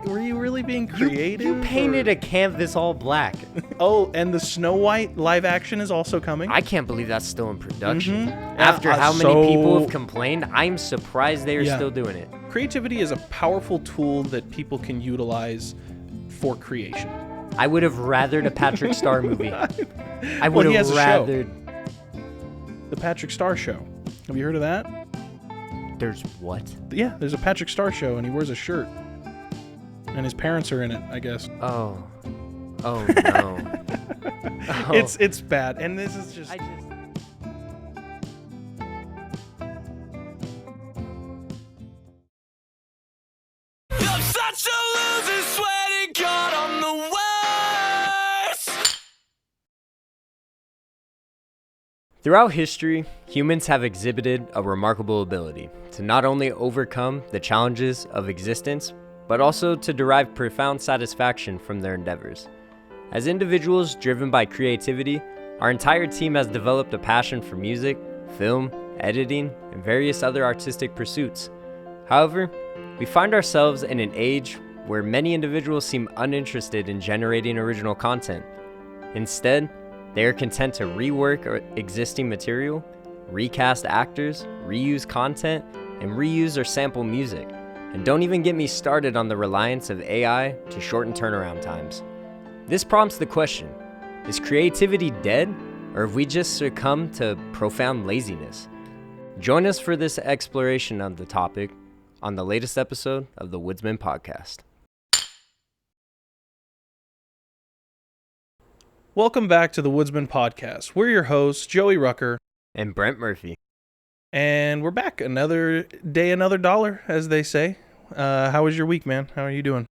were you really being creative? You painted a canvas all black. Oh, and the Snow White live action is also coming. I can't believe that's still in production. Mm-hmm. After how many people have complained, I'm surprised they are still doing it. Creativity is a powerful tool that people can utilize for creation. I would have rathered a Patrick Star movie. I would have rathered... The Patrick Star Show. Have you heard of that? There's what? Yeah, there's a Patrick Star Show, and he wears a shirt. And his parents are in it, I guess. Oh no. It's bad, and this is just... I'm such a loser, sweating God, I'm the worst. Throughout history, humans have exhibited a remarkable ability to not only overcome the challenges of existence, but also to derive profound satisfaction from their endeavors. As individuals driven by creativity, our entire team has developed a passion for music, film, editing, and various other artistic pursuits. However, we find ourselves in an age where many individuals seem uninterested in generating original content. Instead, they are content to rework existing material, recast actors, reuse content, and reuse or sample music. And don't even get me started on the reliance of AI to shorten turnaround times. This prompts the question, is creativity dead, or have we just succumbed to profound laziness? Join us for this exploration of the topic on the latest episode of the Woodsmen Podcast. Welcome back to the Woodsmen Podcast. We're your hosts, Joey Rucker. And Brent Murphy. And we're back. Another day, another dollar, as they say. How was your week, man? How are you doing?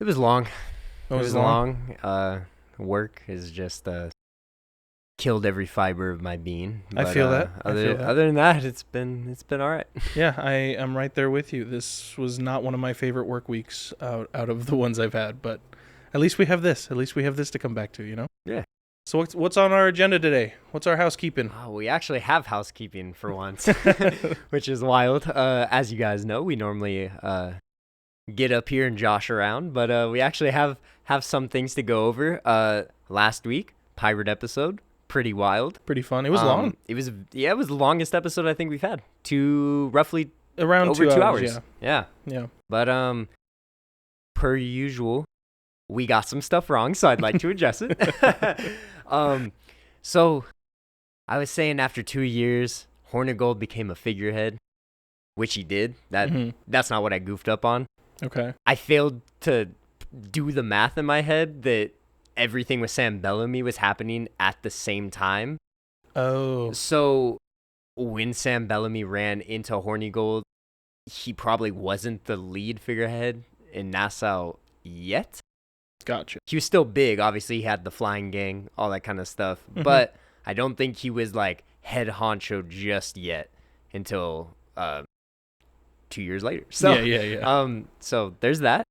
It was long. It was long. Work has just killed every fiber of my being. But, I feel that. Other than that, it's been all right. Yeah, I am right there with you. This was not one of my favorite work weeks out of the ones I've had, but at least we have this. At least we have this to come back to, you know? Yeah. So what's on our agenda today? What's our housekeeping? Oh, we actually have housekeeping for once, which is wild. As you guys know, we normally get up here and josh around, but we actually have some things to go over. Last week, pirate episode, pretty wild, pretty fun. It was long. It was the longest episode I think we've had. Roughly around over 2 hours. Yeah. But per usual, we got some stuff wrong, so I'd like to address it. So I was saying after 2 years, Hornigold became a figurehead, which he did. That's not what I goofed up on. Okay. I failed to do the math in my head that everything with Sam Bellamy was happening at the same time. Oh. So when Sam Bellamy ran into Hornigold, he probably wasn't the lead figurehead in Nassau yet. Gotcha. He was still big. Obviously, he had the flying gang, all that kind of stuff. Mm-hmm. But I don't think he was like head honcho just yet until 2 years later. So, yeah. So there's that.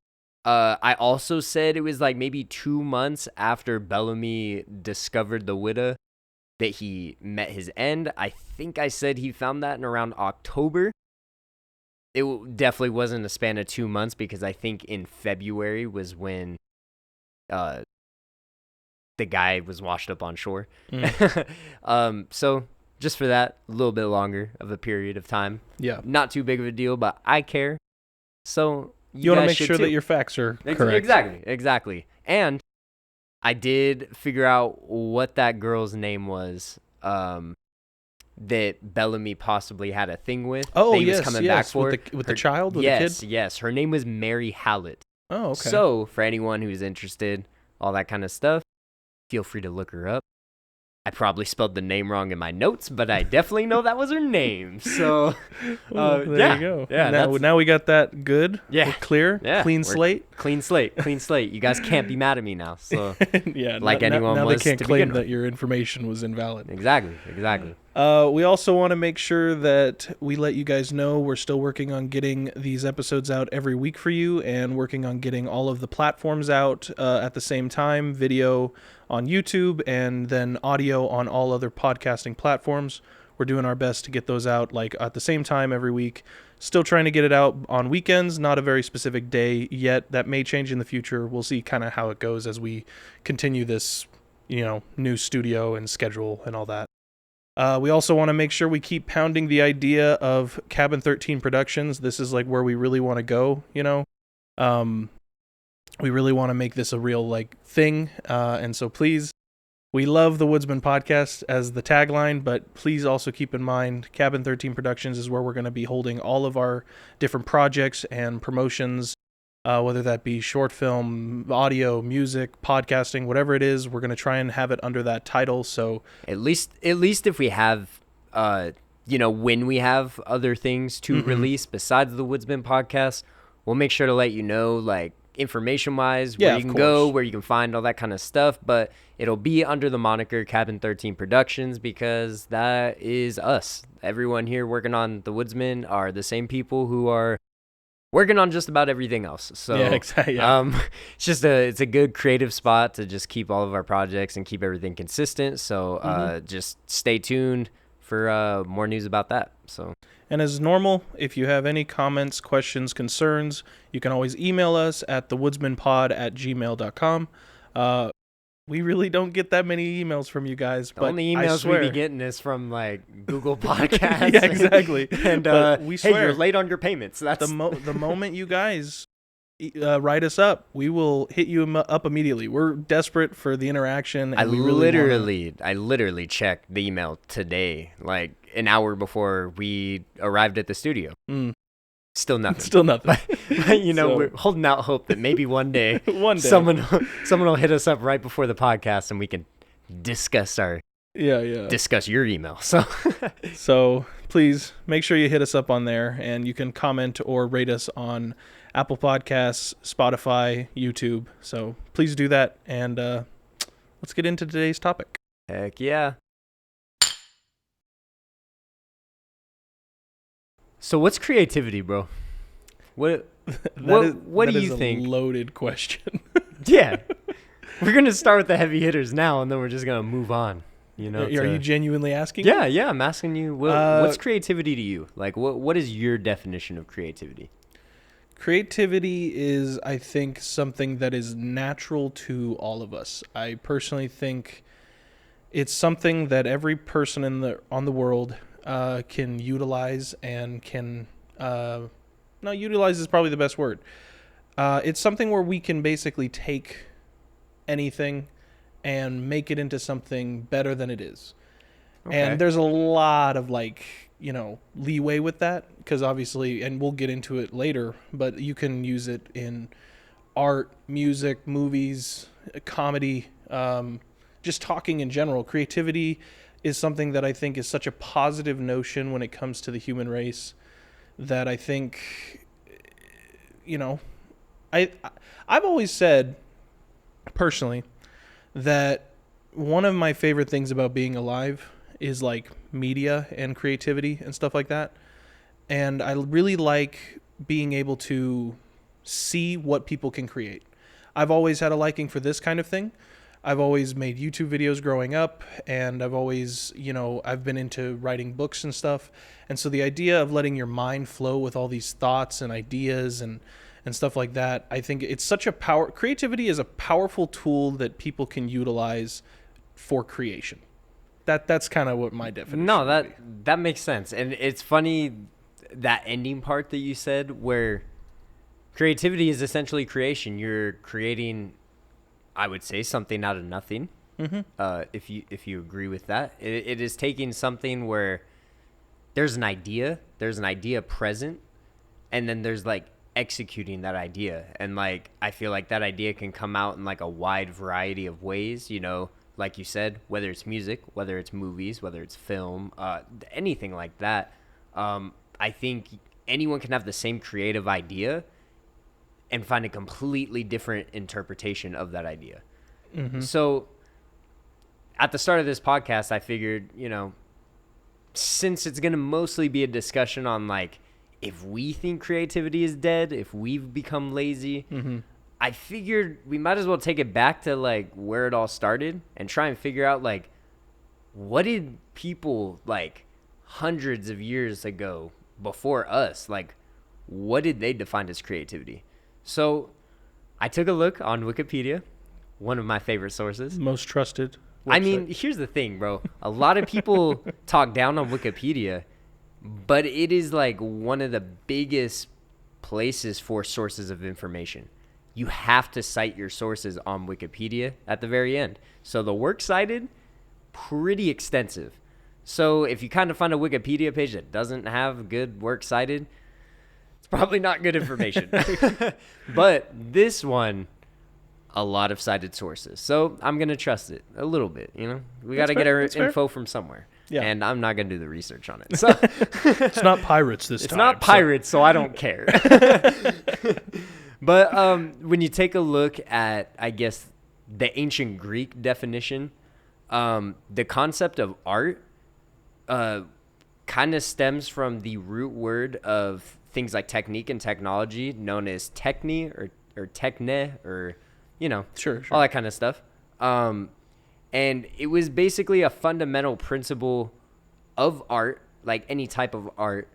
I also said it was like maybe 2 months after Bellamy discovered the widow that he met his end. I think I said he found that in around October. It definitely wasn't a span of 2 months because I think in February was when the guy was washed up on shore. So just for that, a little bit longer of a period of time. Yeah. Not too big of a deal, but I care. So you want to make sure that your facts are correct. Exactly. And I did figure out what that girl's name was that Bellamy possibly had a thing with. Oh, that he yes, was coming back for. With the child, with the kid? Yes. Her name was Mary Hallett. Oh, okay. So, for anyone who's interested, all that kind of stuff, feel free to look her up. I probably spelled the name wrong in my notes, but I definitely know that was her name. So, there you go. Yeah. Now we got that good. Yeah. We're clear. Yeah. Clean slate. Clean slate. You guys can't be mad at me now. So, yeah. Like anyone now was they can't to claim begin that with. your information was invalid. Exactly. We also want to make sure that we let you guys know we're still working on getting these episodes out every week for you and working on getting all of the platforms out at the same time, video on YouTube and then audio on all other podcasting platforms. we're doing our best to get those out like at the same time every week. Still trying to get it out on weekends, not a very specific day yet. That may change in the future. We'll see kind of how it goes as we continue this, new studio and schedule and all that. We also want to make sure we keep pounding the idea of Cabin 13 Productions. This is like where we really want to go, we really want to make this a real like thing. And so please, we love the Woodsmen Podcast as the tagline, but please also keep in mind Cabin 13 Productions is where we're going to be holding all of our different projects and promotions, whether that be short film, audio, music, podcasting, whatever it is. We're going to try and have it under that title. So at least if we have, when we have other things to release besides the Woodsmen Podcast, we'll make sure to let you know, like, information-wise, where you can go, where you can find all that kind of stuff, but it'll be under the moniker Cabin 13 Productions because that is us. Everyone here working on the Woodsmen are the same people who are working on just about everything else. So yeah, exactly. Yeah. It's a good creative spot to just keep all of our projects and keep everything consistent. So just stay tuned for more news about that. So. And as normal, if you have any comments, questions, concerns, you can always email us at thewoodsmanpod@gmail.com. We really don't get that many emails from you guys. The only emails we be getting is from like Google Podcasts. Yeah, exactly. And we swear, hey, you're late on your payments. That's the moment you guys write us up, we will hit you up immediately. We're desperate for the interaction. And I literally checked the email today, like an hour before we arrived at the studio. Still nothing. But, we're holding out hope that maybe one day, someone will hit us up right before the podcast and we can discuss discuss your email. So please make sure you hit us up on there, and you can comment or rate us on Apple Podcasts, Spotify, YouTube. So please do that, and let's get into today's topic. Heck yeah. So what's creativity, bro? What do you think? A loaded question. Yeah. We're going to start with the heavy hitters now, and then we're just going to move on. Are you genuinely asking? Yeah, I'm asking you. What's creativity to you? Like, what is your definition of creativity? Creativity is, I think, something that is natural to all of us. I personally think it's something that every person on the world can utilize and can utilize is probably the best word. It's something where we can basically take anything and make it into something better than it is. Okay. And there's a lot of leeway with that, because obviously, and we'll get into it later, but you can use it in art, music, movies, comedy, just talking in general. Creativity is something that I think is such a positive notion when it comes to the human race that I think, I've always said personally that one of my favorite things about being alive is like media and creativity and stuff like that. And I really like being able to see what people can create. I've always had a liking for this kind of thing. I've always made YouTube videos growing up, and I've always, I've been into writing books and stuff. And so the idea of letting your mind flow with all these thoughts and ideas and stuff like that, I think it's such a creativity is a powerful tool that people can utilize for creation. That's kind of what my definition would be. That makes sense. And it's funny, that ending part that you said, where creativity is essentially creation. You're creating, I would say, something out of nothing. Mm-hmm. If you agree with that, it is taking something where there's an idea present, and then there's like executing that idea. And like, I feel like that idea can come out in like a wide variety of ways, like you said, whether it's music, whether it's movies, whether it's film, anything like that. I think anyone can have the same creative idea and find a completely different interpretation of that idea. Mm-hmm. So at the start of this podcast, I figured, since it's going to mostly be a discussion on like, if we think creativity is dead, if we've become lazy, mm-hmm. I figured we might as well take it back to like where it all started and try and figure out like, what did people like hundreds of years ago before us, like, what did they define as creativity? So I took a look on Wikipedia, one of my favorite sources. Most trusted website. I mean, here's the thing, bro. A lot of people talk down on Wikipedia, but it is like one of the biggest places for sources of information. You have to cite your sources on Wikipedia at the very end. So the works cited, pretty extensive. So if you kind of find a Wikipedia page that doesn't have good works cited, it's probably not good information. But this one, a lot of cited sources. So I'm going to trust it a little bit, you know? We got to get our info from somewhere. Yeah. And I'm not going to do the research on it. So It's not pirates this time. it's not pirates, so I don't care. But when you take a look at, I guess, the ancient Greek definition, the concept of art kind of stems from the root word of things like technique and technology, known as techne or techne, or, you know, Sure. all that kind of stuff. And it was basically a fundamental principle of art, like any type of art,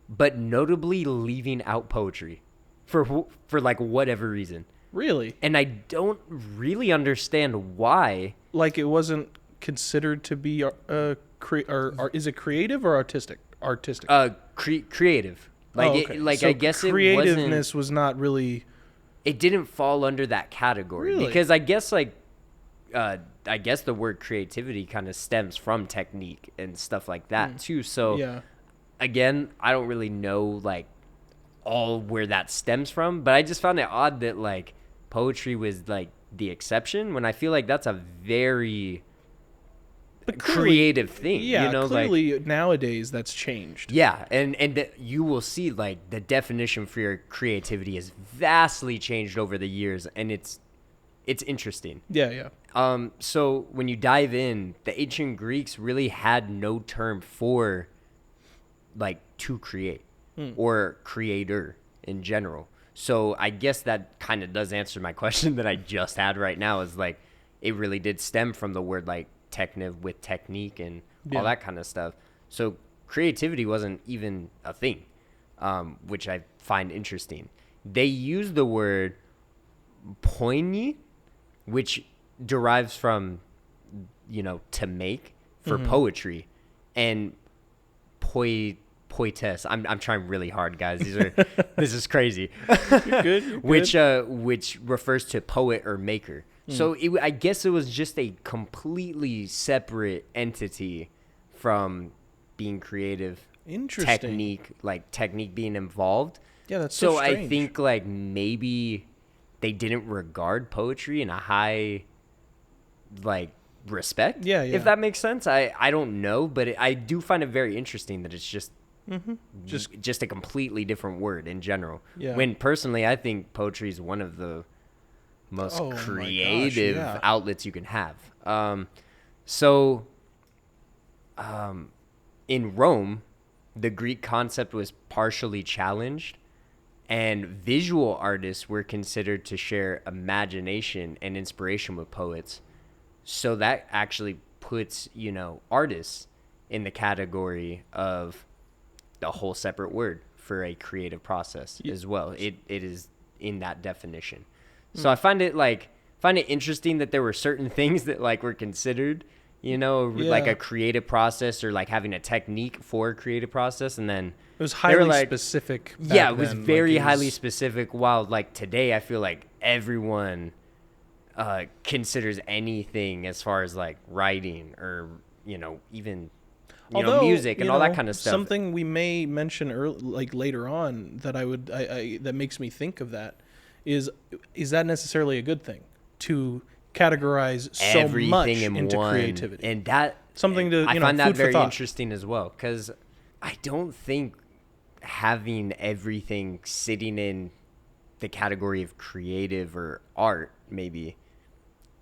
but notably leaving out poetry for like whatever reason. Really? And I don't really understand why. Like it wasn't considered to be or is it creative or artistic? Artistic. Creative. Like Oh, okay. I So guess creativeness was not really. it didn't fall under that category. Really? Because I guess I guess the word creativity kind of stems from technique and stuff like that too. So Yeah. again, I don't really know like all where that stems from, but I just found it odd that like poetry was like the exception when I feel like that's a very creative thing. Yeah, you know, clearly like nowadays that's changed. yeah, and you will see like the definition for your creativity has vastly changed over the years, and it's interesting. Yeah. So when you dive in, the ancient Greeks really had no term for like to create or creator in general. So I guess that kind of does answer my question that I just had right now, is like it really did stem from the word like techniv with technique and all that kind of stuff. So creativity wasn't even a thing, which I find interesting. They use the word poigney, which derives from, you know, to make for poetry, and poetess. I'm trying really hard, guys. This is crazy. You're good. Which refers to poet or maker. So I guess it was just a completely separate entity from being creative. Interesting. Technique being involved. Yeah, that's so I strange. think like maybe they didn't regard poetry in a high like respect. Yeah. If that makes sense. I don't know, but I do find it very interesting that it's just a completely different word in general. Yeah. When personally I think poetry is one of the most Oh my gosh, creative yeah. outlets you can have. In Rome, the Greek concept was partially challenged, and visual artists were considered to share imagination and inspiration with poets. So that actually puts, you know, artists in the category of a whole separate word for a creative process as well. It is in that definition. So I find it interesting that there were certain things that like were considered, you know, like a creative process or like having a technique for a creative process, and then it was they were, highly like, specific. yeah, it was then. very Like, highly specific. While like today, I feel like everyone considers anything as far as like writing or, you know, even Although, music and you all that know, kind of stuff. Something we may mention later on that that makes me think of that is that necessarily a good thing to categorize so Everything much in into one, creativity? and that Something to, I you know, find that food for very thought. interesting as well, because I don't think having everything sitting in the category of creative or art maybe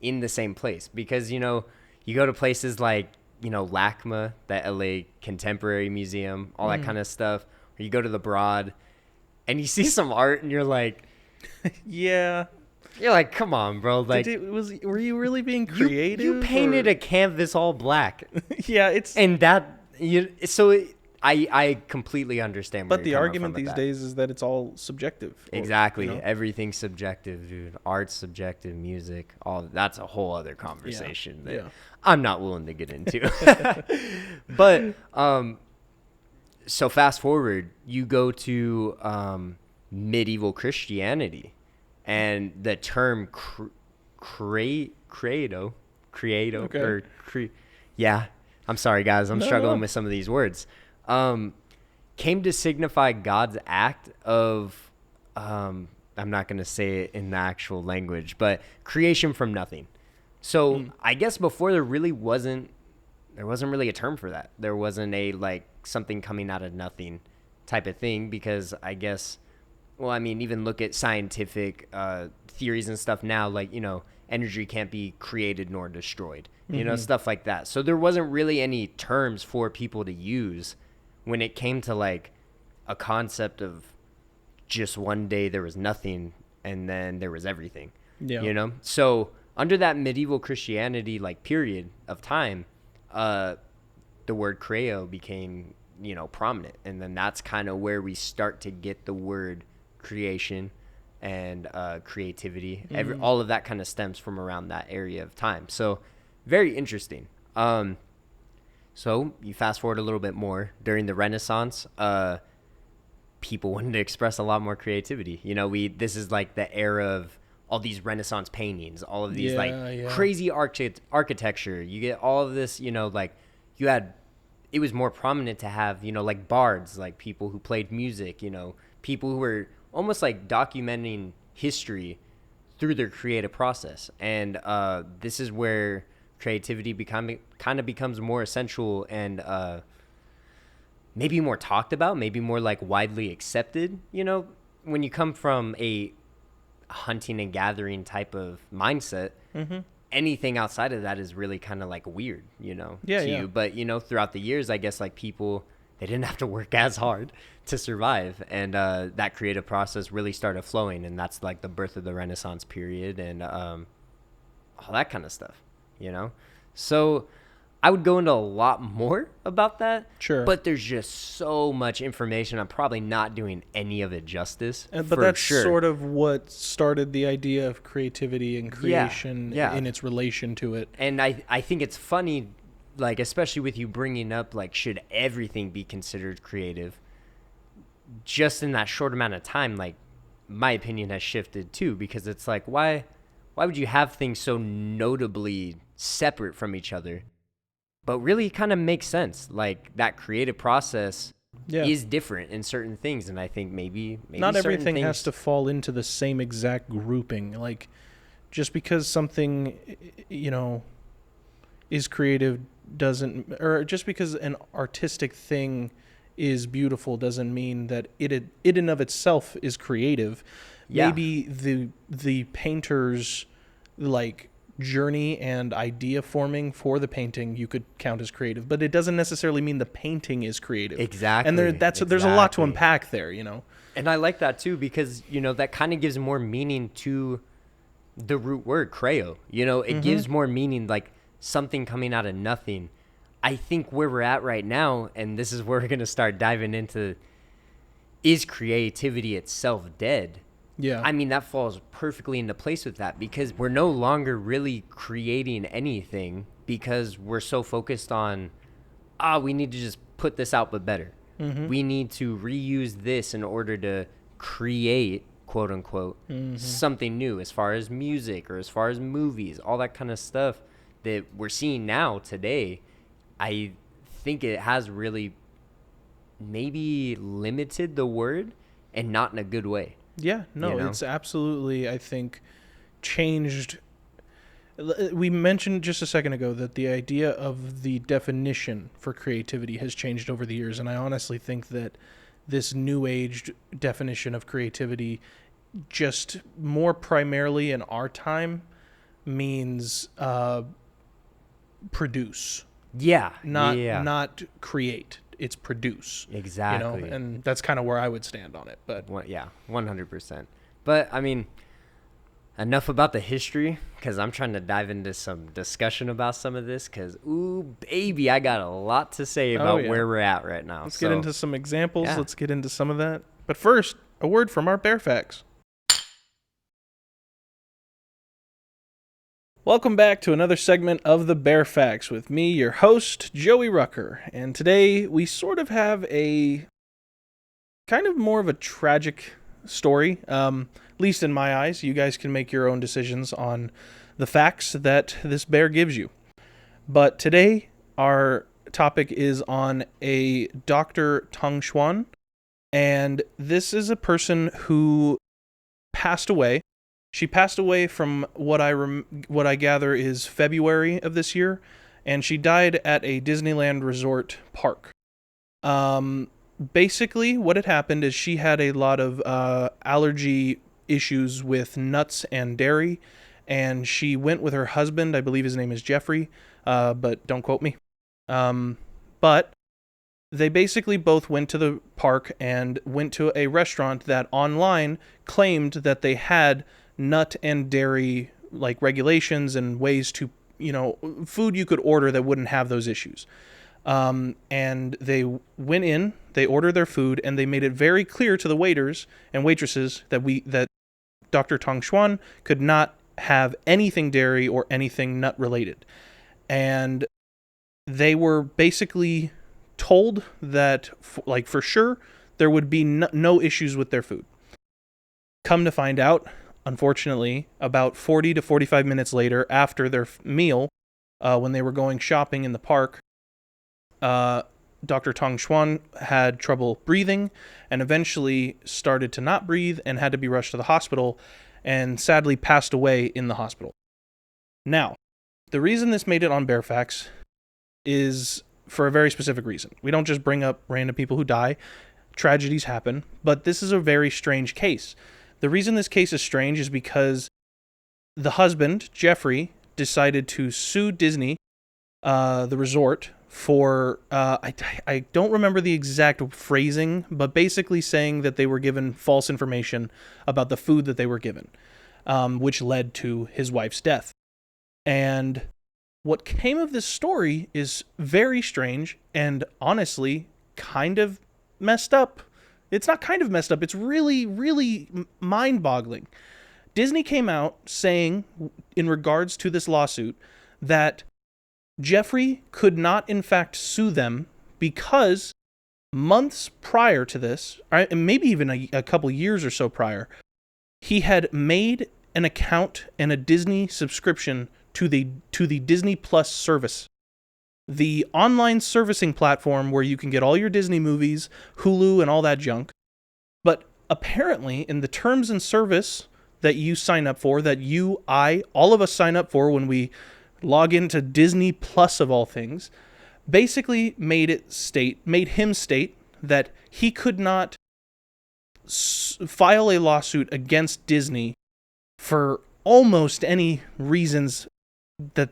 in the same place, because, you know, you go to places like, you know, LACMA, that LA Contemporary Museum, all that kind of stuff, or you go to the Broad and you see some art and you're like, Yeah. come on, bro, like Were you really being creative? you painted a canvas all black. Yeah, it's And that I completely understand where But the you're coming argument from with these that. days is that it's all subjective. Exactly. you know? Everything's subjective, dude. Art's subjective, music, all that's a whole other conversation that Yeah. I'm not willing to get into. But so fast forward, you go to medieval Christianity, and the term credo, Okay. or yeah. I'm sorry, guys. I'm struggling No. with some of these words. Came to signify God's act of, I'm not going to say it in the actual language, but creation from nothing. So I guess before there wasn't really a term for that. There wasn't a like something coming out of nothing type of thing, because I guess, well, I mean, even look at scientific theories and stuff now, like, energy can't be created nor destroyed, stuff like that. So there wasn't really any terms for people to use when it came to like a concept of just one day there was nothing and then there was everything. Yeah. So under that medieval Christianity like period of time, the word creo became prominent, and then that's kind of where we start to get the word creation and creativity. All of that kind of stems from around that area of time. So very interesting. So you fast forward a little bit more during the Renaissance, people wanted to express a lot more creativity. This is like the era of all these Renaissance paintings, all of these crazy architecture. You get all of this, like it was more prominent to have, like bards, like people who played music, people who were almost like documenting history through their creative process. And this is where creativity kind of becomes more essential and maybe more talked about, maybe more like widely accepted. When you come from a hunting and gathering type of mindset, anything outside of that is really kind of like weird, to you. But, throughout the years, I guess like people, they didn't have to work as hard to survive. And that creative process really started flowing. And that's like the birth of the Renaissance period and all that kind of stuff, So I would go into a lot more about that. Sure. But there's just so much information. I'm probably not doing any of it justice. But that's sort of what started the idea of creativity and creation in its relation to it. And I think it's funny, like, especially with you bringing up, like, should everything be considered creative? Just in that short amount of time, like, my opinion has shifted too, because it's like, why would you have things so notably separate from each other? But really kind of makes sense. Like, that creative process is different in certain things. And I think maybe not everything has to fall into the same exact grouping. Like, just because something, is creative doesn't, or just because an artistic thing is beautiful doesn't mean that it in of itself is creative. Yeah. Maybe the painter's like journey and idea forming for the painting you could count as creative, but it doesn't necessarily mean the painting is creative. Exactly. And there's a lot to unpack there, And I like that too, because that kind of gives more meaning to the root word creo. It gives more meaning, like something coming out of nothing. I think where we're at right now, and this is where we're going to start diving into, is creativity itself dead? Yeah. I mean, that falls perfectly into place with that, because we're no longer really creating anything because we're so focused on, we need to just put this out but better. We need to reuse this in order to create, quote unquote, something new as far as music or as far as movies, all that kind of stuff that we're seeing now today. I think it has really maybe limited the word, and not in a good way. Yeah, no, it's absolutely, I think, changed. We mentioned just a second ago that the idea of the definition for creativity has changed over the years, and I honestly think that this new age definition of creativity, just more primarily in our time, means produce. Yeah. Not create. It's produce. Exactly. And that's kind of where I would stand on it. But 100%. But I mean, enough about the history, because I'm trying to dive into some discussion about some of this, because, ooh, baby, I got a lot to say about where we're at right now. Let's get into some examples. Yeah. Let's get into some of that. But first, a word from our Bear Facts. Welcome back to another segment of the Bear Facts with me, your host, Joey Rucker. And today we sort of have a kind of more of a tragic story, at least in my eyes. You guys can make your own decisions on the facts that this bear gives you. But today our topic is on a Dr. Tong Xuan, and this is a person who passed away. She passed away from what I gather is February of this year, and she died at a Disneyland resort park. Basically, what had happened is she had a lot of allergy issues with nuts and dairy, and she went with her husband. I believe his name is Jeffrey, but don't quote me. But they basically both went to the park and went to a restaurant that online claimed that they had nut and dairy like regulations and ways to, food you could order that wouldn't have those issues. And they went in, they ordered their food, and they made it very clear to the waiters and waitresses that Dr. Tong Xuan could not have anything dairy or anything nut related. And they were basically told that, for sure, there would be no issues with their food. Come to find out, unfortunately, about 40 to 45 minutes later, after their meal, when they were going shopping in the park, Dr. Tong Xuan had trouble breathing and eventually started to not breathe and had to be rushed to the hospital and sadly passed away in the hospital. Now, the reason this made it on Bear Facts is for a very specific reason. We don't just bring up random people who die. Tragedies happen, but this is a very strange case. The reason this case is strange is because the husband, Jeffrey, decided to sue Disney, the resort, for, I don't remember the exact phrasing, but basically saying that they were given false information about the food that they were given, which led to his wife's death. And what came of this story is very strange and honestly kind of messed up. It's not kind of messed up. It's really, really mind-boggling. Disney came out saying, in regards to this lawsuit, that Jeffrey could not, in fact, sue them because months prior to this, and maybe even a couple years or so prior, he had made an account and a Disney subscription to the Disney Plus service, the online servicing platform where you can get all your Disney movies, Hulu, and all that junk. But apparently, in the terms and service that you sign up for, that all of us sign up for when we log into Disney Plus of all things, basically made him state that he could not file a lawsuit against Disney for almost any reasons that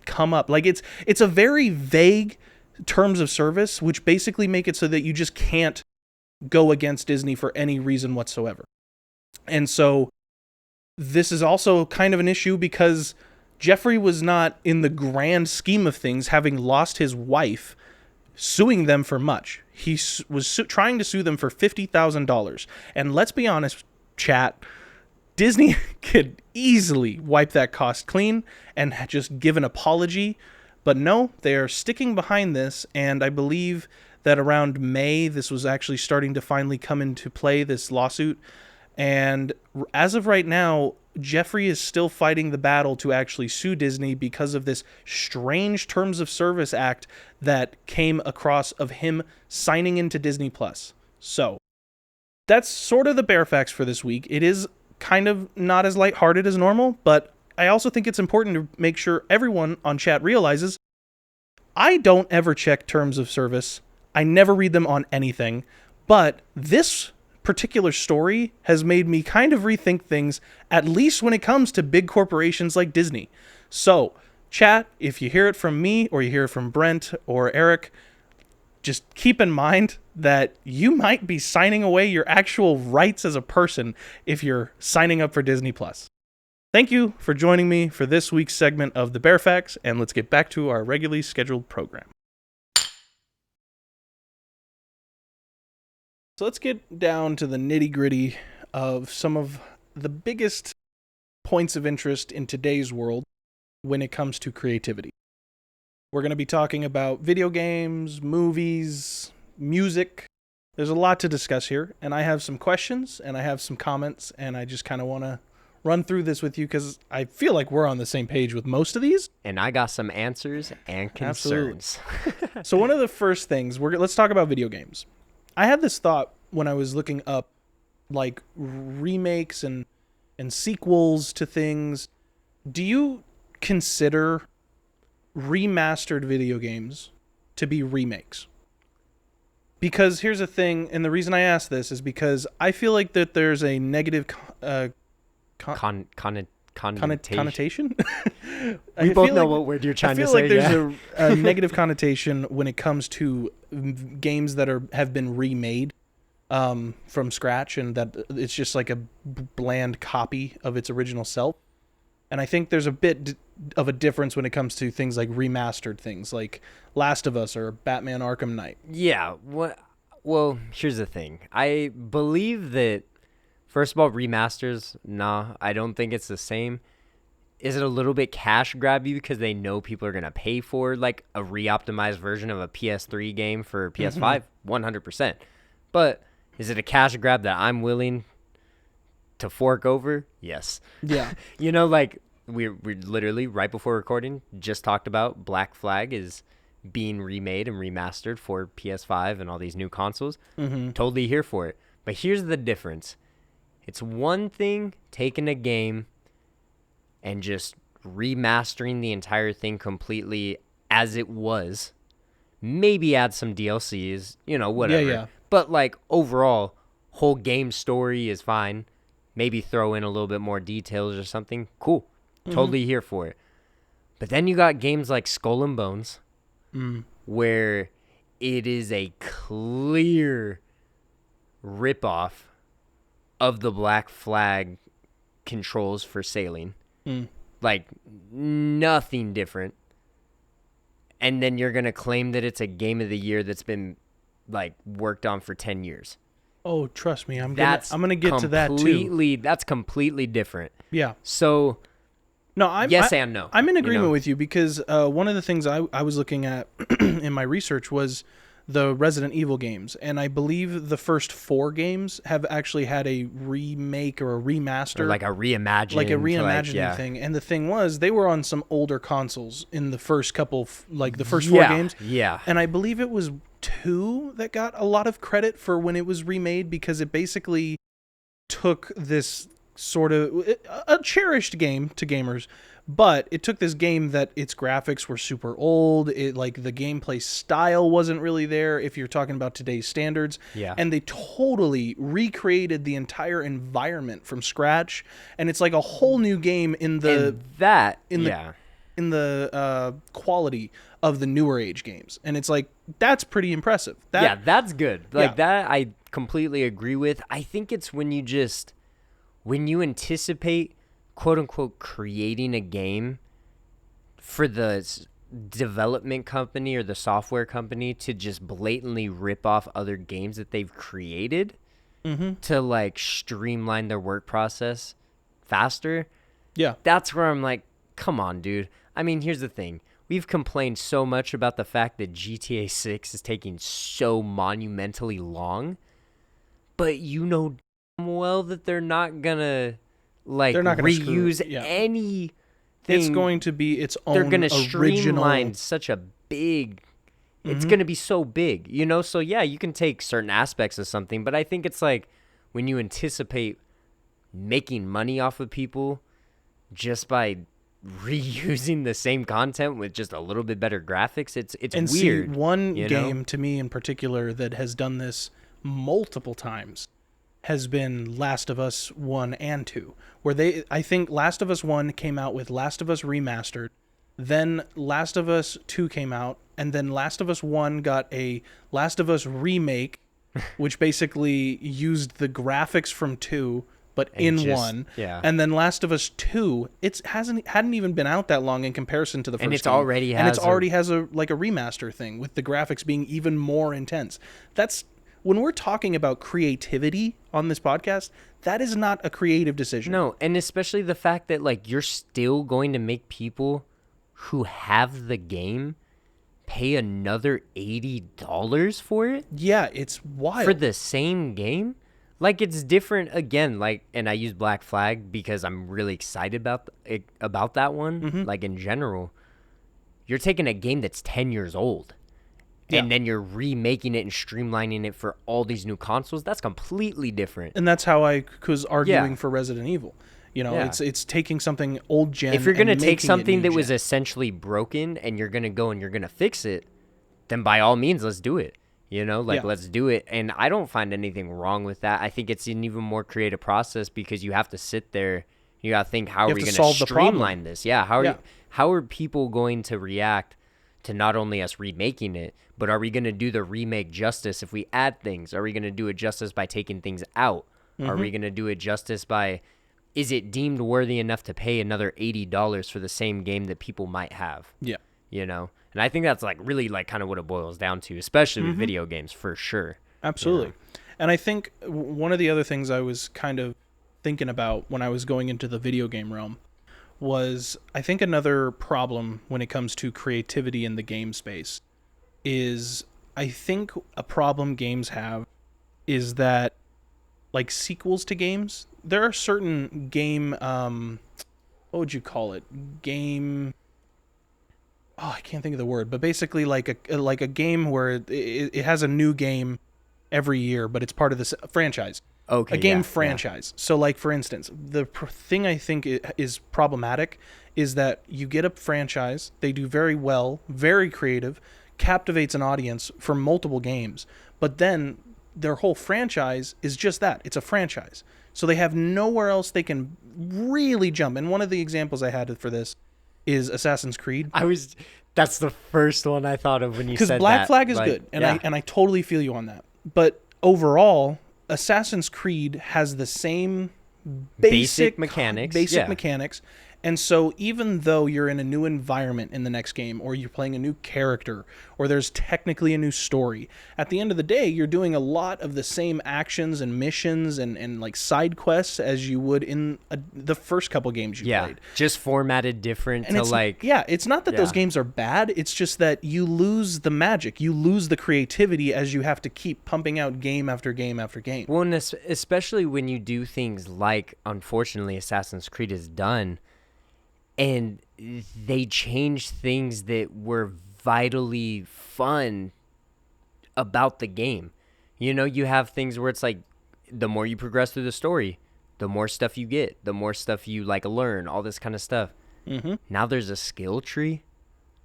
come up. Like it's a very vague terms of service, which basically make it so that you just can't go against Disney for any reason whatsoever. And so this is also kind of an issue because Jeffrey was not, in the grand scheme of things, having lost his wife, suing them for much. He was trying to sue them for $50,000. And let's be honest, chat, Disney could easily wipe that cost clean and just give an apology. But no, they are sticking behind this. And I believe that around May, this was actually starting to finally come into play, this lawsuit. And as of right now, Jeffrey is still fighting the battle to actually sue Disney because of this strange Terms of Service Act that came across of him signing into Disney Plus. So that's sort of the Bear Facts for this week. It is kind of not as lighthearted as normal, but I also think it's important to make sure everyone on chat realizes I don't ever check Terms of Service. I never read them on anything, but this particular story has made me kind of rethink things, at least when it comes to big corporations like Disney. So, chat, if you hear it from me or you hear it from Brent or Eric, just keep in mind that you might be signing away your actual rights as a person if you're signing up for Disney Plus. Thank you for joining me for this week's segment of the Bear Facts, and let's get back to our regularly scheduled program. So let's get down to the nitty-gritty of some of the biggest points of interest in today's world when it comes to creativity. We're going to be talking about video games, movies, music. There's a lot to discuss here, and I have some questions, and I have some comments, and I just kind of want to run through this with you because I feel like we're on the same page with most of these. And I got some answers and concerns. So one of the first things, let's talk about video games. I had this thought when I was looking up like remakes and sequels to things. Do you consider remastered video games to be remakes? Because here's the thing, and the reason I ask this is because I feel like that there's a negative connotation. We both know what word you're trying to say. I feel like there's a negative connotation when it comes to games that have been remade from scratch, and that it's just like a bland copy of its original self. And I think there's a bit of a difference when it comes to things like remastered things, like Last of Us or Batman Arkham Knight. Yeah. Well, here's the thing. I believe that, first of all, remasters, nah, I don't think it's the same. Is it a little bit cash grabby because they know people are going to pay for like a re-optimized version of a PS3 game for PS5? 100%. But is it a cash grab that I'm willing to fork over? Yes. Yeah. Like we're literally right before recording just talked about Black Flag is being remade and remastered for PS5 and all these new consoles. Totally here for it. But here's the difference. It's one thing taking a game and just remastering the entire thing completely as it was. Maybe add some DLCs, whatever. Yeah. But like overall, whole game story is fine. Maybe throw in a little bit more details or something. Cool. Totally here for it. But then you got games like Skull and Bones, where it is a clear ripoff of the Black Flag controls for sailing. Like nothing different. And then you're going to claim that it's a game of the year that's been like worked on for 10 years. Oh, trust me, I'm gonna get to that too. That's completely different. Yeah. So, no, and no. I'm in agreement with you because one of the things I was looking at in my research was the Resident Evil games, and I believe the first 4 games have actually had a remake or a remaster, or like a reimagining, thing. And the thing was, they were on some older consoles in the first couple, like the first 4 games. Yeah. And I believe it was 2 that got a lot of credit for when it was remade because it basically took this sort of a cherished game to gamers, but it took this game that its graphics were super old. It like the gameplay style wasn't really there if you're talking about today's standards. Yeah. And they totally recreated the entire environment from scratch, and it's like a whole new game in the quality of the newer age games. And it's like that's pretty impressive. That's good. That I completely agree with. I think it's when you anticipate, quote unquote, creating a game for the development company or the software company to just blatantly rip off other games that they've created to like streamline their work process faster. Yeah. That's where I'm like, come on, dude. I mean, here's the thing. We've complained so much about the fact that GTA 6 is taking so monumentally long, but you know well that they're not gonna reuse anything. It's going to be its own They're gonna original. streamline such a big. It's gonna be so big, So yeah, you can take certain aspects of something, but I think it's like when you anticipate making money off of people just by reusing the same content with just a little bit better graphics. It's and weird. See, one game to me in particular that has done this multiple times has been Last of Us 1 and 2, where I think Last of Us 1 came out with Last of Us Remastered, then Last of Us 2 came out, and then Last of Us 1 got a Last of Us Remake, which basically used the graphics from 2 but And in just- one. yeah. And then Last of Us 2, hadn't even been out that long in comparison to the first And it's game. already and has it's already has a remaster thing with the graphics being even more intense. That's when we're talking about creativity on this podcast, that is not a creative decision. No, and especially the fact that like you're still going to make people who have the game pay another $80 for it Yeah, it's wild. for the same game. Like, it's different again. Like, and I use Black Flag because I'm really excited about that one. Mm-hmm. Like, in general, you're taking a game that's 10 years old. Yeah. And then you're remaking it and streamlining it for all these new consoles. That's completely different. And that's how I was arguing Yeah. for Resident Evil. You know, Yeah. it's taking something old gen. If you're going to and take making it something new that was gen. essentially broken and you're going to go and you're going to fix it, then by all means, let's do it. You know, like, Yeah. let's do it. And I don't find anything wrong with that. I think it's an even more creative process because you have to sit there. You got to think, how You are have we to going solve to the problem. streamline this? Yeah. How are people going to react to not only us remaking it, but are we going to do the remake justice if we add things? Are we going to do it justice by taking things out? Are we going to do it justice by, is it deemed worthy enough to pay another $80 for the same game that people might have? Yeah. You know? And I think that's like really like kind of what it boils down to, especially Mm-hmm. with video games, for sure. Absolutely. And I think one of the other things I was kind of thinking about when I was going into the video game realm was, I think another problem when it comes to creativity in the game space is, I think a problem games have is that, like, sequels to games, there are certain game, what would you call it? I can't think of the word, but basically like a game where it has a new game every year, but it's part of this franchise. Okay. A game yeah, franchise. So, like, for instance, the thing I think is problematic is that you get a franchise, they do very well, very creative, captivates an audience for multiple games, but then their whole franchise is just that. It's a franchise. So they have nowhere else they can really jump. And one of the examples I had for this is Assassin's Creed. That's the first one I thought of when you said that. Because Black Flag is like, good, and yeah. I totally feel you on that. But overall, Assassin's Creed has the same Basic mechanics, yeah. mechanics. And so even though you're in a new environment in the next game, or you're playing a new character, or there's technically a new story, at the end of the day, you're doing a lot of the same actions and missions and like side quests as you would in the first couple games you played. Just formatted different And to it's, like... it's not that those Yeah. games are bad. It's just that you lose the magic. You lose the creativity as you have to keep pumping out game after game after game. Well, and especially when you do things like, unfortunately, Assassin's Creed has done, and they change things that were vitally fun about the game. You know, you have things where it's like, the more you progress through the story, the more stuff you get, the more stuff you like learn, all this kind of stuff. Mm-hmm. Now there's a skill tree.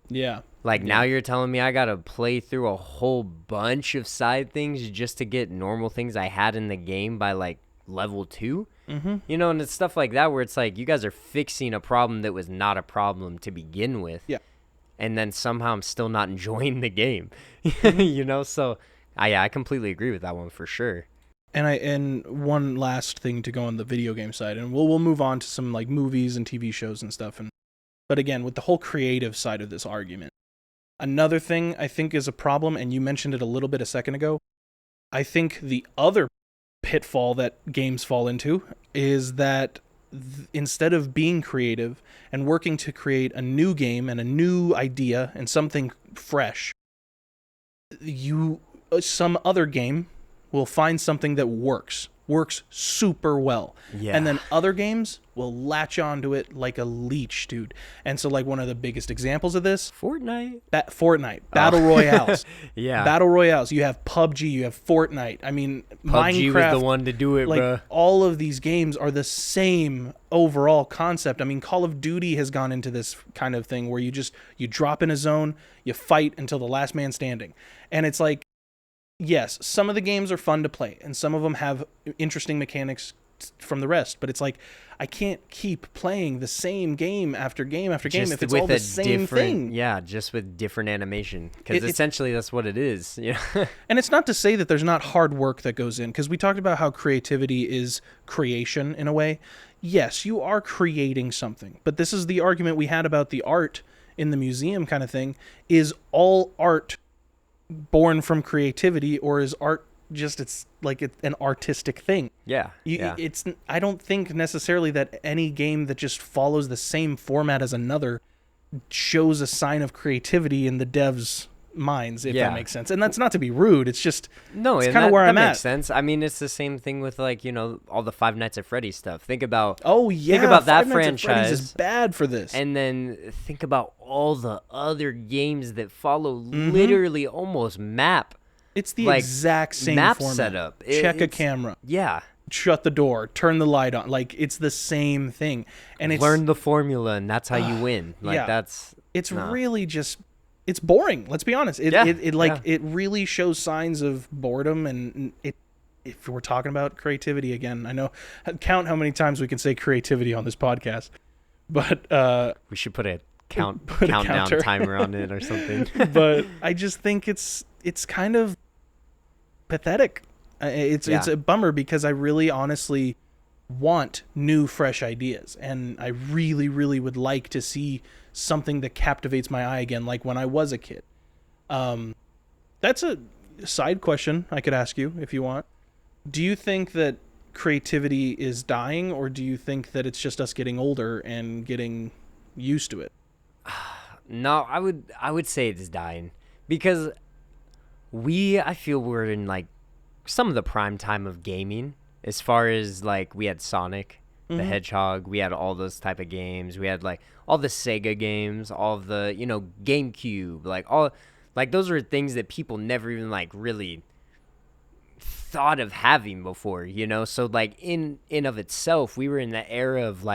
Yeah. Like, now you're telling me I gotta play through a whole bunch of side things just to get normal things I had in the game by like level 2. Mm-hmm. You know, and it's stuff like that where it's like you guys are fixing a problem that was not a problem to begin with. Yeah. And then somehow I'm still not enjoying the game. You know, so I completely agree with that one for sure. And one last thing to go on the video game side, and we'll move on to some like movies and TV shows and stuff. But again, with the whole creative side of this argument, another thing I think is a problem, and you mentioned it a little bit a second ago, I think the other pitfall that games fall into is that instead of being creative and working to create a new game and a new idea and something fresh, some other game will find something that works super well. Yeah. And then other games will latch onto it like a leech, dude. And so, like, one of the biggest examples of this, Fortnite. Fortnite, Battle Royales. Yeah. Battle Royales. You have PUBG, you have Fortnite. I mean, PUBG Minecraft. was the one to do it, Like, bruh. all of these games are the same overall concept. I mean, Call of Duty has gone into this kind of thing where you drop in a zone, you fight until the last man standing. And it's like, yes, some of the games are fun to play, and some of them have interesting mechanics, from the rest. But it's like, I can't keep playing the same game after game after game Just if it's with all the same thing. Yeah, just with different animation. Because essentially that's what it is. Yeah. And it's not to say that there's not hard work that goes in, because we talked about how creativity is creation in a way. Yes, you are creating something. But this is the argument we had about the art in the museum kind of thing. Is all art born from creativity, or is art just it's an artistic thing? Yeah. It's I don't think necessarily that any game that just follows the same format as another shows a sign of creativity in the devs' minds, if that makes sense. And that's not to be rude. It's just it's kind of where I'm at. That makes sense. I mean, it's the same thing with all the Five Nights at Freddy's stuff. Think about that Five Nights franchise. At Freddy's is bad for this. And then think about all the other games that follow literally almost map. It's the exact same map format. setup. Check a camera. Yeah. Shut the door. Turn the light on. It's the same thing. And it's learn the formula, and that's how you win. It's really just. It's boring. Let's be honest. It really shows signs of boredom, and if we're talking about creativity again, I know count how many times we can say creativity on this podcast, but we should put a countdown timer on it or something. But I just think it's kind of pathetic. It's a bummer, because I really honestly want new, fresh ideas, and I really, really would like to see something that captivates my eye again, like when I was a kid. That's a side question I could ask you if you want. Do you think that creativity is dying, or do you think that it's just us getting older and getting used to it? No, I would say it's dying, because I feel we're in some of the prime time of gaming, as far as we had Sonic the Hedgehog, we had all those type of games, we had all the Sega games, all of the GameCube, those are things that people never even really thought of having before, so in of itself, we were in the era of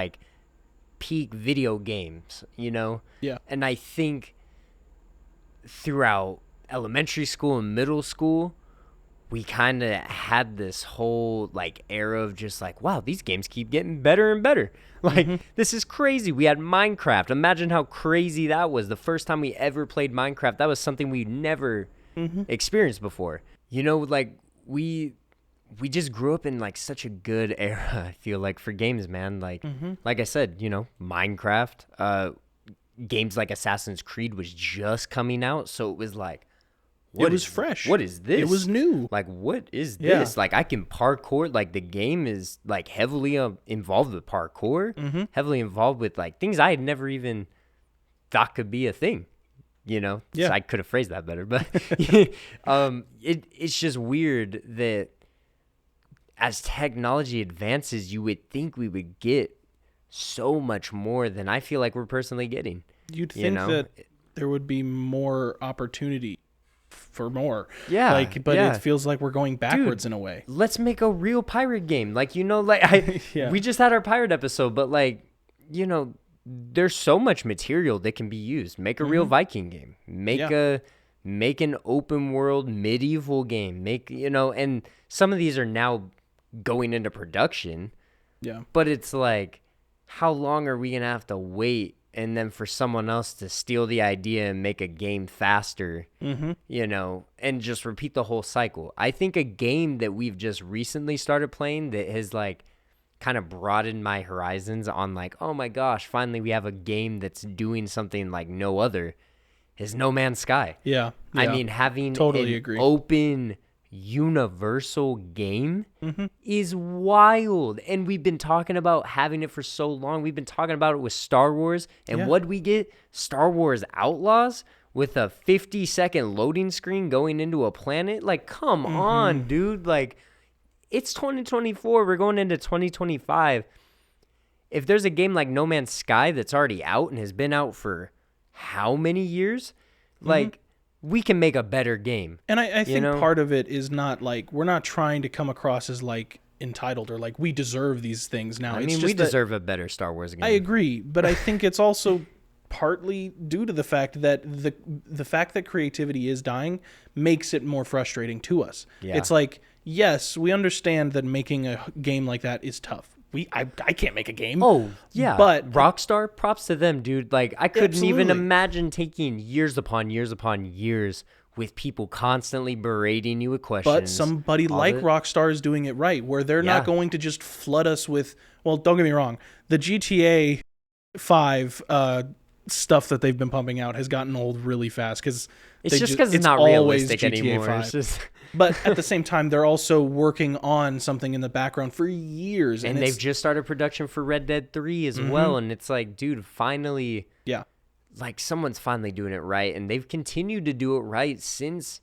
peak video games, Yeah. And I think throughout elementary school and middle school, we kind of had this whole era of just wow, these games keep getting better and better. This is crazy. We had Minecraft. Imagine how crazy that was. The first time we ever played Minecraft, that was something we'd never experienced before. We just grew up in such a good era, I feel for games, man. Like I said, Minecraft, games like Assassin's Creed was just coming out, so it was it was fresh. What is this? It was new. What is this? I can parkour. The game is heavily involved with parkour, heavily involved with things I had never even thought could be a thing. So I could have phrased that better, but it's just weird that as technology advances, you would think we would get so much more than I feel we're personally getting. You'd think that there would be more opportunity for more. Yeah. It feels like we're going backwards in a way. Let's make a real pirate game. We just had our pirate episode, but there's so much material that can be used. Make a real Viking game. Make an open world medieval game. And some of these are now going into production. Yeah. But it's how long are we going to have to wait and then for someone else to steal the idea and make a game faster, and just repeat the whole cycle? I think a game that we've just recently started playing that has kind of broadened my horizons on oh my gosh, finally we have a game that's doing something no other is No Man's Sky. Yeah. I mean, having totally an agree. open universal game is wild, and we've been talking about having it for so long. We've been talking about it with Star Wars, and what'd we get? Star Wars Outlaws with a 50-second loading screen going into a planet. Come on, dude. It's 2024. We're going into 2025. If there's a game like No Man's Sky that's already out and has been out for how many years, we can make a better game. And I think part of it is not we're not trying to come across as entitled or we deserve these things now. I mean, we deserve a better Star Wars game. I agree, but I think it's also partly due to the fact that the fact that creativity is dying makes it more frustrating to us. Yeah. It's yes, we understand that making a game like that is tough. I can't make a game. Oh, yeah. But Rockstar, props to them, dude. Like, I couldn't even Absolutely. imagine taking years upon years upon years with people constantly berating you with questions. But somebody all like the- Rockstar is doing it right, where they're not Yeah. going to just flood us with, well, don't get me wrong, the GTA 5 stuff that they've been pumping out has gotten old really fast because It's just because it's not realistic anymore. It's just... But at the same time, they're also working on something in the background for years. And they've just started production for Red Dead 3 as well. And it's like, dude, finally, yeah, like someone's finally doing it right. And they've continued to do it right since,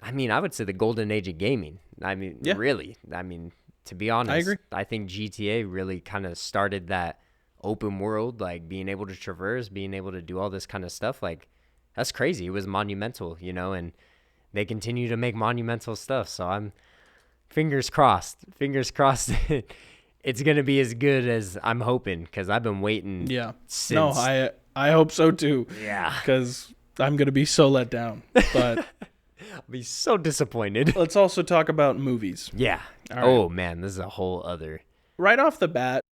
I mean, I would say the golden age of gaming. I mean, Yeah. really. I mean, to be honest, I agree. I think GTA really kind of started that open world, like being able to traverse, being able to do all this kind of stuff. Like, that's crazy. It was monumental, you know, and they continue to make monumental stuff. So I'm fingers crossed it's going to be as good as I'm hoping, because I've been waiting. yeah. Since. No, I hope so too. Yeah. Because I'm going to be so let down. But I'll be so disappointed. let's also talk about movies. Yeah. All right. Oh, man, this is a whole other. Right off the bat,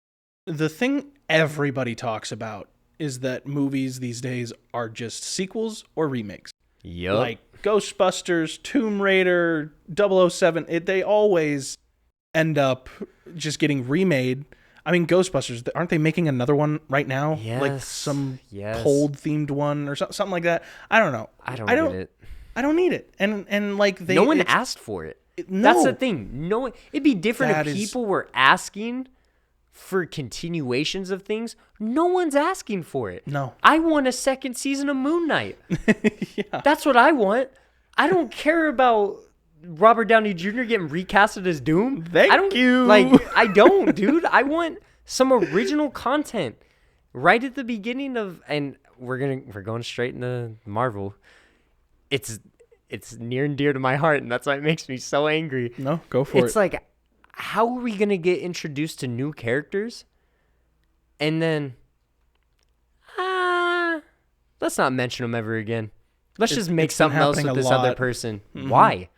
the thing everybody talks about is that movies these days are just sequels or remakes. Yup. Like Ghostbusters, Tomb Raider, 007, they always end up just getting remade. I mean, Ghostbusters, aren't they making another one right now? Like Yes. some Yes. cold themed one or something like that. I don't know. I don't get it. I don't need it. And like they No one it's- asked for it. no. That's the thing. No one. It'd be different That if is- people were asking for continuations of things. No one's asking for it. No. I want a second season of Moon Knight. Yeah. That's what I want. I don't care about Robert Downey Jr. getting recasted as Doom. Thank I don't, you. Like, I don't, dude. I want some original content right at the beginning of, and we're going straight into Marvel. It's near and dear to my heart, and that's why it makes me so angry. No, go for It's it. like, how are we gonna get introduced to new characters, and then, let's not mention them ever again. Let's just make it's been something else happening with a this other lot. person. Why?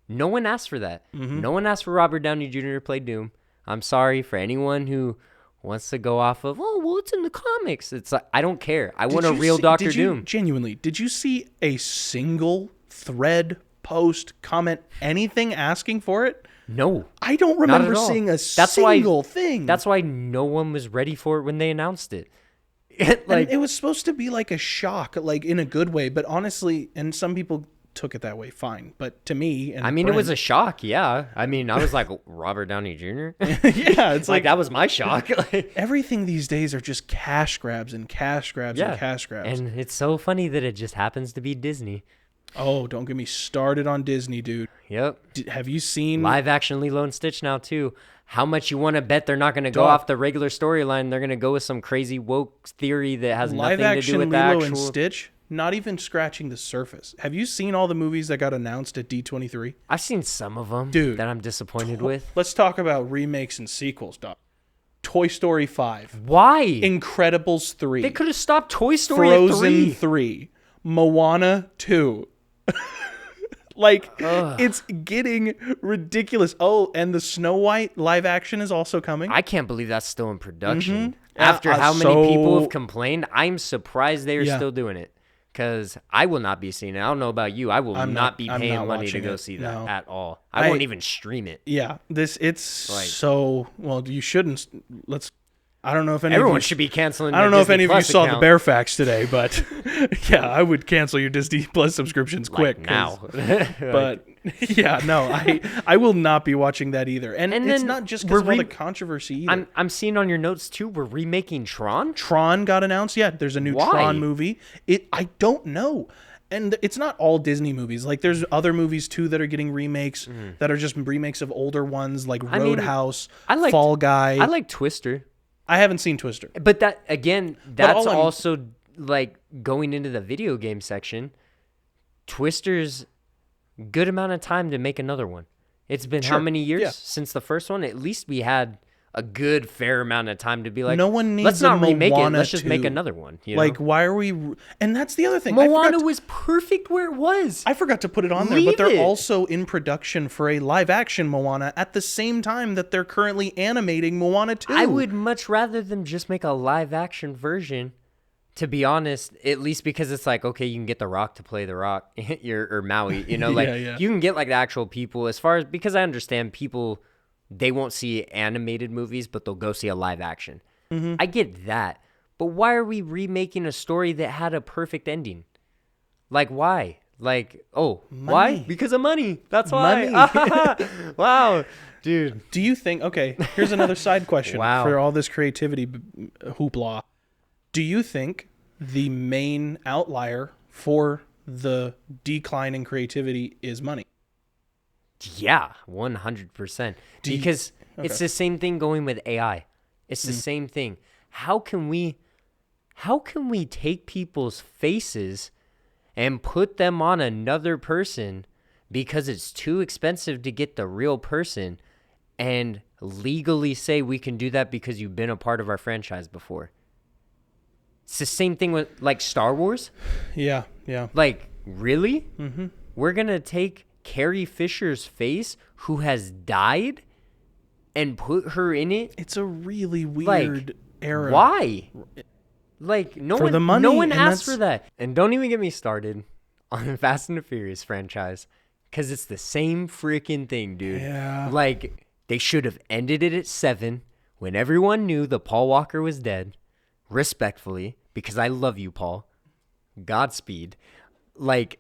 No one asked for that. No one asked for Robert Downey Jr. to play Doom. I'm sorry for anyone who wants to go off of, oh, well, it's in the comics. It's like, I don't care. I want a real Doctor Doom. Genuinely, did you see a single thread, post, comment, anything asking for it? No. I don't Not remember at all. seeing a That's why- single thing. That's why no one was ready for it when they announced it. And Like, it was supposed to be like a shock, like in a good way, but honestly, and some people took it that way, fine. But to me, and I mean, it was a shock, yeah. I mean, I was like, Robert Downey Jr.? yeah, it's Like, like that was my shock. Like, everything these days are just cash grabs and cash grabs and cash grabs. And it's so funny that it just happens to be Disney. Oh, don't get me started on Disney, dude. Yep. Have you seen Live action Lilo and Stitch now, too. How much you want to bet they're not going to go Dog. off the regular storyline? They're going to go with some crazy woke theory that has live nothing to action do with the Lilo actual... and Stitch? Not even scratching the surface. Have you seen all the movies that got announced at D23? I've seen some of them Dude. that I'm disappointed with. Let's talk about remakes and sequels, Doc. Toy Story 5, Why? Incredibles 3, They could have stopped Toy Story Frozen at 3. 3, Moana 2. Like, it's getting ridiculous. Oh, and the Snow White live action is also coming. I can't believe that's still in production. Yeah, After how many people so- have complained, I'm surprised they are Yeah. still doing it. Because I will not be seeing it. I don't know about you. I will I'm not be I'm paying not money to watching go it. see that No. at all. I won't even stream it. Yeah, it's Like- so well. You shouldn't. I don't know if any Everyone of you, should be canceling. I don't their know if Disney any of you Plus saw account, the Bearfax today, but yeah, I would cancel your Disney Plus subscriptions like, quick 'cause- now. But yeah, no, I will not be watching that either. And it's then not just because of we're all the controversy either. I'm seeing on your notes too. We're remaking Tron. Tron got announced. Yeah, there's a new Why? Tron movie. I don't know. And it's not all Disney movies. Like there's other movies too that are getting remakes that are just remakes of older ones like Mm-hmm. I mean, Roadhouse, I liked- Fall Guy. I like Twister, I haven't seen Twister. but that again, that's all I'm- also like going into the video game section. Twister's good amount of time to make another one. It's been how Sure, many years yeah. since the first one? At least we had a good fair amount of time to be like, no one needs let's not a remake Moana it. Let's just make 2. another one. You Like, know? why are we? And that's the other thing. Moana was perfect where it was. I forgot to put it on there, Leave but they're it. also in production for a live action Moana at the same time that they're currently animating Moana 2. I would much rather them just make a live action version, to be honest, at least because it's like, okay, you can get The Rock to play The Rock or Maui, you know, like Yeah. you can get like the actual people because I understand people, they won't see animated movies, but they'll go see a live action. Mm-hmm. I get that. But why are we remaking a story that had a perfect ending? Like, why? Like, why? Money. Because of money. That's why. Money. Wow. Dude. Do you think, okay, here's another side question Wow. for all this creativity hoopla. Do you think the main outlier for the decline in creativity is money? Yeah, 100%. Because it's the same thing going with AI. It's the same thing. How can we take people's faces and put them on another person because it's too expensive to get the real person and legally say we can do that because you've been a part of our franchise before? It's the same thing with like Star Wars. Yeah. Like, really? Mm-hmm. We're going to take Carrie Fisher's face, who has died, and put her in it? It's a really weird era. Why? Like, no For one, the money, no one and asked that's- for that. And don't even get me started on the Fast and the Furious franchise, because it's the same freaking thing, dude. Yeah. Like, they should have ended it at 7 when everyone knew that Paul Walker was dead, respectfully, because I love you, Paul. Godspeed. Like,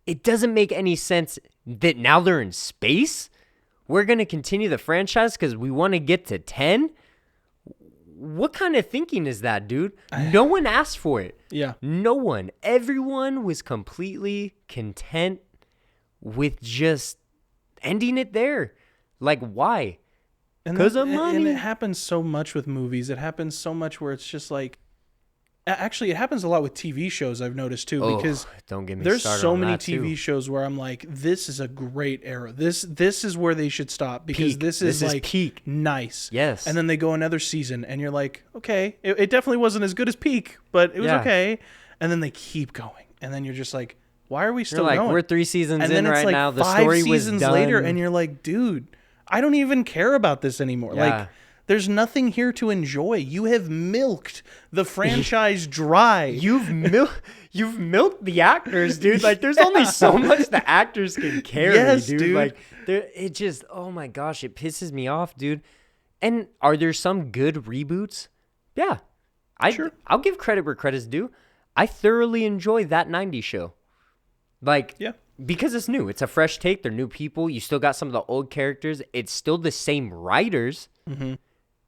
it doesn't make any sense that now they're in space. We're going to continue the franchise because we want to get to 10. What kind of thinking is that, dude? No one asked for it. Yeah. No one. Everyone was completely content with just ending it there. Like, why? Because of money. And it happens so much with movies. It happens so much where it's just like, actually, it happens a lot with TV shows, I've noticed too, because don't get me there's started so on many that, TV too. shows where I'm like, this is a great era. This is where they should stop, because Peak. this This is like peak. nice. Yes. And then they go another season and you're like, okay, it definitely wasn't as good as Peak, but it was Yeah. okay. And then they keep going. And then you're just like, why are we You're still like, going? we're 3 seasons and in then it's right like now. The 5 story was seasons done. later and you're like, dude, I don't even care about this anymore. Yeah. Like, there's nothing here to enjoy. You have milked the franchise dry. You've milked the actors, dude. Like, there's only so much the actors can carry, Yes, dude. dude. Like, it just, oh my gosh, it pisses me off, dude. And are there some good reboots? Yeah. Sure. I'll give credit where credit's due. I thoroughly enjoy that 90s show. Like, Yeah. because it's new. It's a fresh take. They're new people. You still got some of the old characters. It's still the same writers,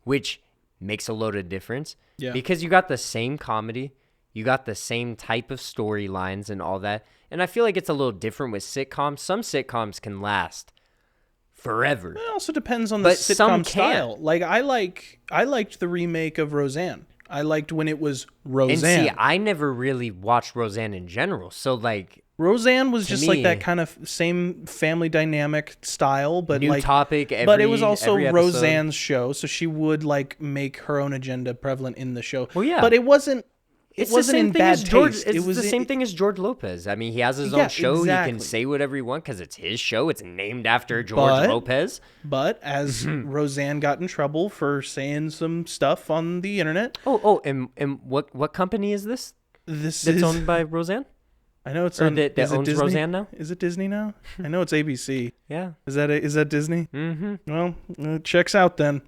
which makes a load of difference. Yeah. Because you got the same comedy. You got the same type of storylines and all that. And I feel like it's a little different with sitcoms. Some sitcoms can last forever. It also depends on the But some sitcom style. Like I liked the remake of Roseanne. I liked when it was Roseanne. And see, I never really watched Roseanne in general. So, like, Roseanne was just like me- that kind of same family dynamic style, but new like topic every but it was also every episode. Roseanne's show, so she would like make her own agenda prevalent in the show. Well, yeah. But it wasn't. It It's wasn't the same in thing bad as George. taste. It's It was the same thing as George Lopez. I mean, he has his Yeah, own show. He exactly. can say whatever he wants because it's his show. It's named after George But- Lopez. But as Roseanne got in trouble for saying some stuff on the internet, And what company is this? this That's is owned by Roseanne? I know it's or on. that is it owns Disney? Roseanne now? Is it Disney now? I know it's ABC. Yeah. Is that Disney? Mm-hmm. Well, it checks out then,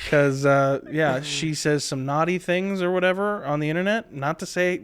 because yeah, she says some naughty things or whatever on the internet. Not to say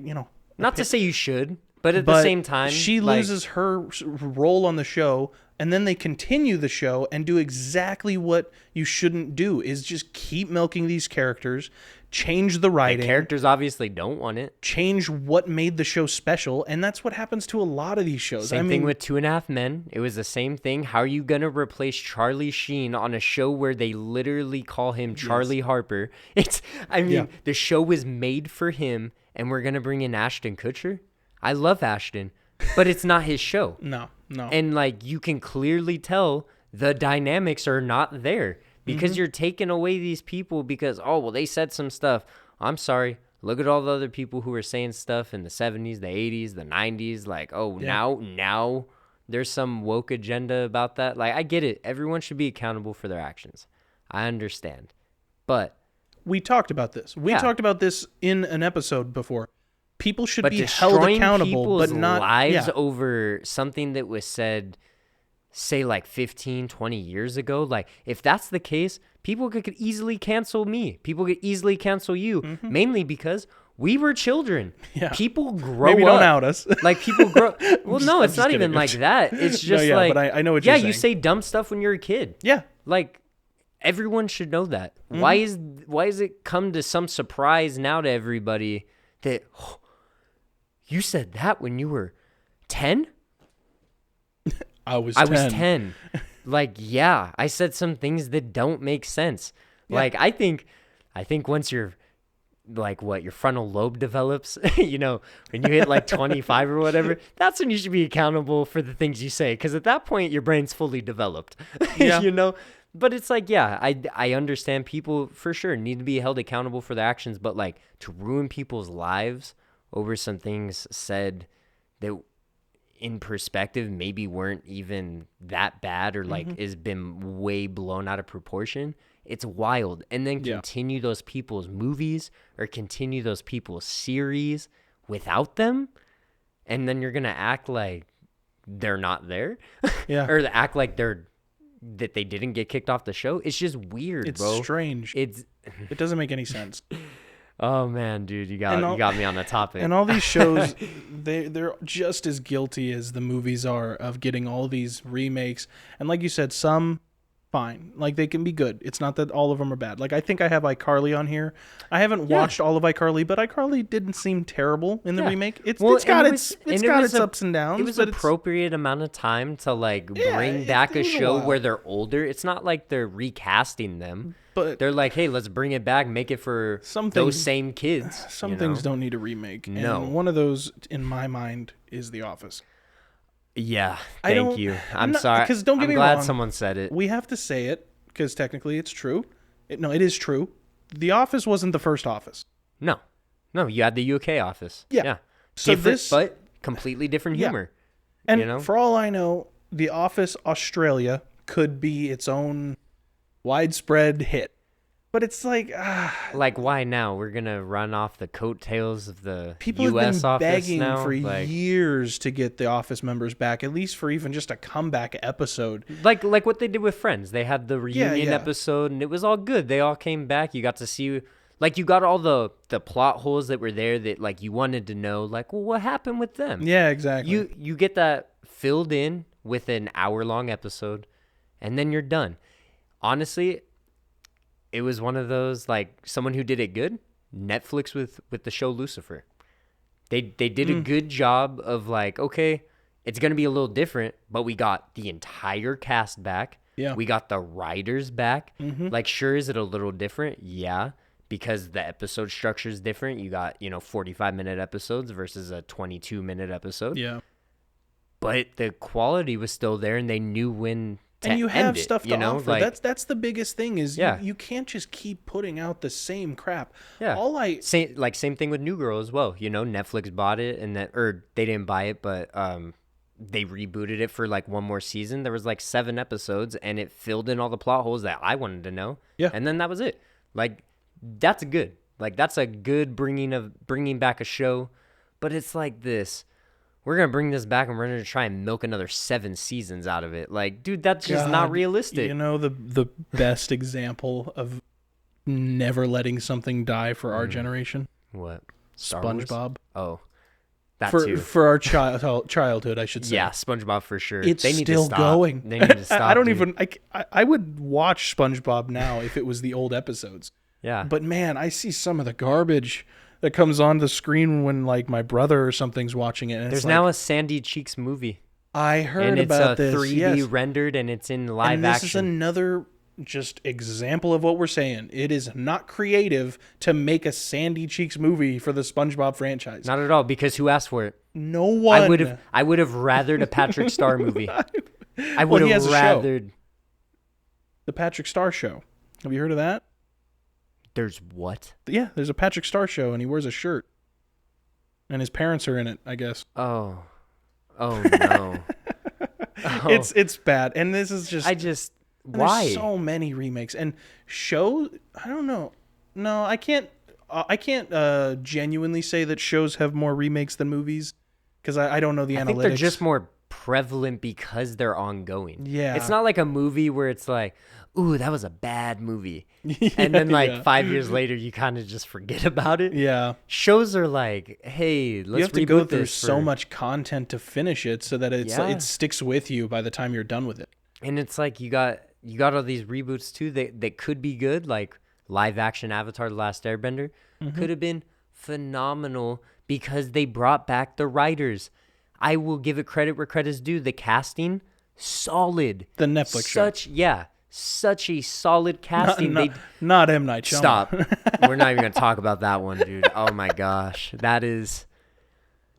Not to say you should, but at but the same time, she like, loses her role on the show, and then they continue the show and do exactly what you shouldn't do: is just keep milking these characters, change the the writing, characters obviously don't want it. change what made the show special, and that's what happens to a lot of these shows. Same I thing mean, with 2.5 Men. It was the same thing. How are you going to replace Charlie Sheen on a show where they literally call him Charlie Harper? Yeah. The show was made for him, and we're going to bring in Ashton Kutcher? I love Ashton, but it's not his show. no. And, like, you can clearly tell the dynamics are not there. because you're taking away these people because, oh, well, they said some stuff. I'm sorry. Look at all the other people who were saying stuff in the 70s, the 80s, the 90s. Like, oh, now there's some woke agenda about that. Like, I get it. Everyone should be accountable for their actions. I understand. But we talked about this. We talked about this in an episode before. People should be held destroying accountable, but not lives over something that was said, say, like 15, 20 years ago. Like, if that's the case, people could easily cancel me. People could easily cancel you, mainly because we were children. Yeah. People grow Maybe up. don't out us. Like, people grow. Well, no, it's not even like that. It's just like, but I know what you're saying. you say dumb stuff when you're a kid. Yeah. Like, everyone should know that. Why is it come to some surprise now to everybody that you said that when you were 10? I was 10. Like, yeah, I said some things that don't make sense. Yeah. Like, I think once you're like your frontal lobe develops, you know, when you hit like 25 or whatever, that's when you should be accountable for the things you say. Because at that point, your brain's fully developed, you know? But it's like, yeah, I understand people for sure need to be held accountable for their actions. But like to ruin people's lives over some things said that in perspective maybe weren't even that bad or like has been way blown out of proportion. It's wild. And then continue those people's movies or continue those people's series without them. And then you're going to act like they're not there. Yeah. Or act like that they didn't get kicked off the show. It's just weird, bro. It's strange. It doesn't make any sense. Oh man, dude, you got me on the topic. And all these shows, they're just as guilty as the movies are of getting all these remakes. And like you said, some fine, like they can be good. It's not that all of them are bad. Like I think I have iCarly on here. I haven't watched all of iCarly, but iCarly didn't seem terrible in the remake. It's got its ups and downs. It was appropriate amount of time to like bring back a show where they're older. It's not like they're recasting them. But they're like, hey, let's bring it back, make it for those same kids. Some things don't need a remake. No. And one of those, in my mind, is The Office. Yeah, thank you. I'm sorry. Because don't get me wrong. I'm glad someone said it. We have to say it, because technically it's true. It is true. The Office wasn't the first Office. No, you had the UK Office. Yeah. So different, but completely different humor. And for all I know, The Office Australia could be its own widespread hit. But it's like... like, why now? We're going to run off the coattails of the people U.S. have been Office begging now? for years to get the Office members back, at least for even just a comeback episode. Like what they did with Friends. They had the reunion episode, and it was all good. They all came back. You got to see... Like, you got all the plot holes that were there that, like, you wanted to know, like, well, what happened with them? Yeah, exactly. You get that filled in with an hour-long episode, and then you're done. Honestly... It was one of those, like, someone who did it good, Netflix with the show Lucifer. They did a good job of, like, okay, it's going to be a little different, but we got the entire cast back. Yeah. We got the writers back. Like, sure, is it a little different? Yeah, because the episode structure is different. You got, 45-minute episodes versus a 22-minute episode. Yeah. But the quality was still there, and they knew when... And you have stuff to offer. Like, that's the biggest thing is you can't just keep putting out the same crap. Yeah. Same thing with New Girl as well. Netflix bought it or they didn't buy it, but they rebooted it for like one more season. There was like 7 episodes and it filled in all the plot holes that I wanted to know. Yeah. And then that was it. Like that's good. Like that's a good bringing back a show, but it's like this. We're going to bring this back and we're going to try and milk another 7 seasons out of it. Like, dude, that's just not realistic. The best example of never letting something die for our generation? What? SpongeBob. Oh, that too. too. For our childhood, I should say. Yeah, SpongeBob for sure. It's they need still to stop. going. They need to stop. I would watch SpongeBob now if it was the old episodes. Yeah. But man, I see some of the garbage that comes on the screen when like my brother or something's watching it. And there's now a Sandy Cheeks movie. I heard about this. And it's 3D rendered and it's in live action. This is another just example of what we're saying. It is not creative to make a Sandy Cheeks movie for the SpongeBob franchise. Not at all, because who asked for it? No one. I would have rathered a Patrick Star movie. I would have rathered the Patrick Star Show. Have you heard of that? There's what? Yeah, there's a Patrick Star show, and he wears a shirt. And his parents are in it, I guess. Oh no. Oh. It's bad. And this is just... Why? There's so many remakes. And shows... I don't know. No, I can't genuinely say that shows have more remakes than movies, because I don't know the analytics. I think they're just more prevalent because they're ongoing. Yeah. It's not like a movie where it's like, ooh, that was a bad movie. And then like 5 years later, you kind of just forget about it. Yeah. Shows are like, hey, let's reboot this. You have to go through so much content to finish it so that it sticks with you by the time you're done with it. And it's like you got all these reboots too that could be good, like live action Avatar: The Last Airbender could have been phenomenal because they brought back the writers. I will give it credit where credit's due. The casting, solid. The Netflix show. Such a solid casting. Not M. Night Shyamalan. Stop. We're not even going to talk about that one, dude. Oh, my gosh. That is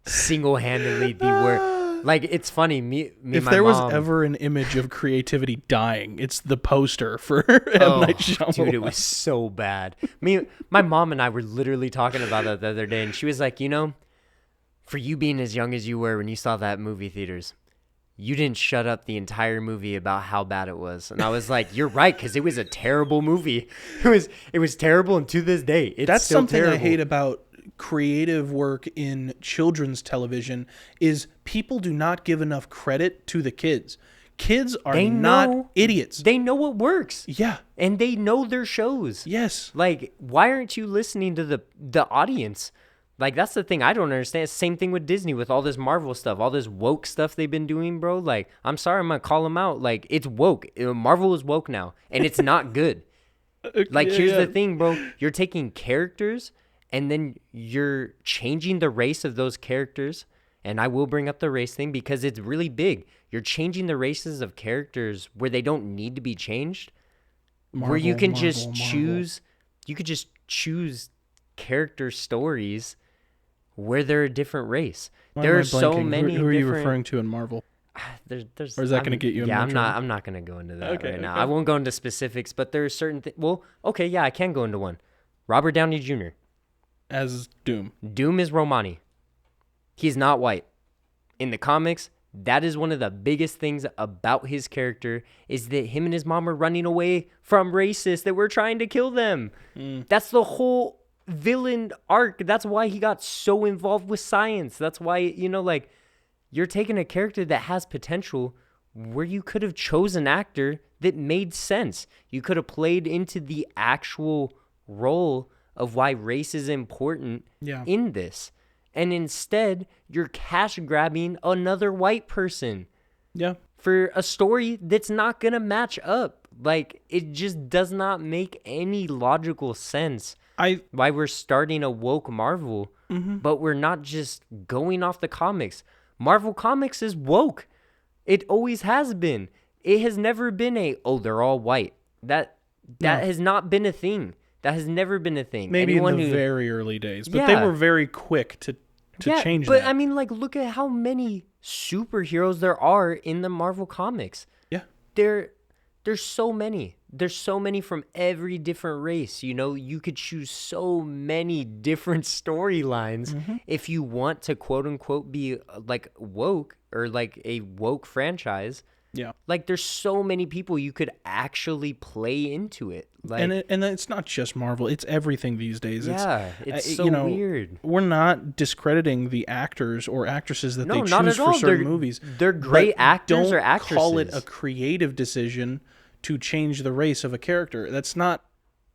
single-handedly the worst. Like, it's funny. If there was ever an image of creativity dying, it's the poster for M. Night Shyamalan. Dude, it was so bad. My mom and I were literally talking about that the other day, and she was like, for you being as young as you were when you saw that movie theaters, you didn't shut up the entire movie about how bad it was. And I was like, you're right, because it was a terrible movie. It was terrible, and to this day, it's still something terrible. I hate about creative work in children's television is people do not give enough credit to the kids. Kids are not idiots. They know what works. Yeah. And they know their shows. Yes. Like, why aren't you listening to the audience? Like, that's the thing I don't understand. Same thing with Disney, with all this Marvel stuff, all this woke stuff they've been doing, bro. Like, I'm sorry, I'm going to call them out. Like, it's woke. Marvel is woke now, and it's not good. Like, here's the thing, bro. You're taking characters, and then you're changing the race of those characters. And I will bring up the race thing because it's really big. You're changing the races of characters where they don't need to be changed. Where you can just choose. You could just choose character stories where they're a different race. There are so many. Who are you referring to in Marvel? There's, or is that going to get you in more trouble? I'm not going to go into that right now. I won't go into specifics, but there are certain things. Well, okay, yeah, I can go into one. Robert Downey Jr. as Doom. Doom is Romani. He's not white. In the comics, that is one of the biggest things about his character is that him and his mom are running away from racists that were trying to kill them. That's the whole villain arc. That's why he got so involved with science. That's why, you're taking a character that has potential where you could have chosen an actor that made sense. You could have played into the actual role of why race is important in this. And instead, you're cash grabbing another white person. Yeah. For a story that's not going to match up. Like, it just does not make any logical sense. Why we're starting a woke Marvel, but we're not just going off the comics. Marvel Comics is woke. It always has been. It has never been they're all white. That has not been a thing. That has never been a thing. Maybe in the very early days, but they were very quick to change that. But I mean, like, look at how many superheroes there are in the Marvel Comics. Yeah. There's so many. There's so many from every different race. You could choose so many different storylines if you want to quote unquote be like woke or like a woke franchise. Yeah. Like, there's so many people you could actually play into it. Like, and it's not just Marvel. It's everything these days. Yeah, it's so weird. We're not discrediting the actors or actresses that they not choose at all. for certain movies. They're great actors or actresses. Don't call it a creative decision to change the race of a character. That's not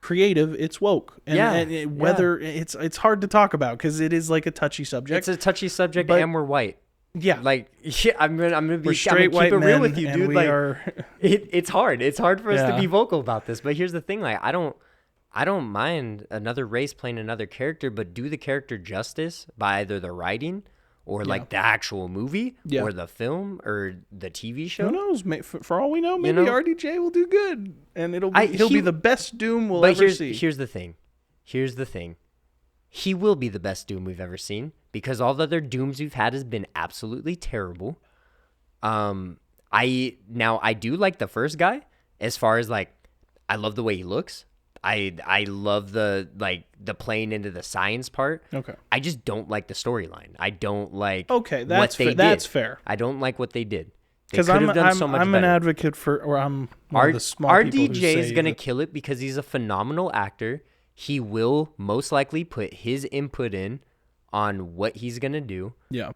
creative. It's woke. And it's hard to talk about because it is like a touchy subject. It's a touchy subject, and we're white. Yeah, like I'm gonna be straight white keep it men, real with you, dude. We are... it's hard. It's hard for us to be vocal about this. But here's the thing: like, I don't mind another race playing another character, but do the character justice by either the writing or like the actual movie or the film or the TV show. Who knows? For all we know, maybe RDJ will do good, and he'll be the best Doom we'll ever see. Here's the thing. He will be the best Doom we've ever seen because all the other Dooms we've had has been absolutely terrible. I do like the first guy as far as like I love the way he looks. I love the playing into the science part. Okay. I just don't like the storyline. I don't like that's fair. I don't like what they did. They Because could have done so much I'm better. an advocate for, or I'm one of the small people who RDJ say is going to that- kill it because he's a phenomenal actor. He will most likely put his input in on what he's going to do. Yeah.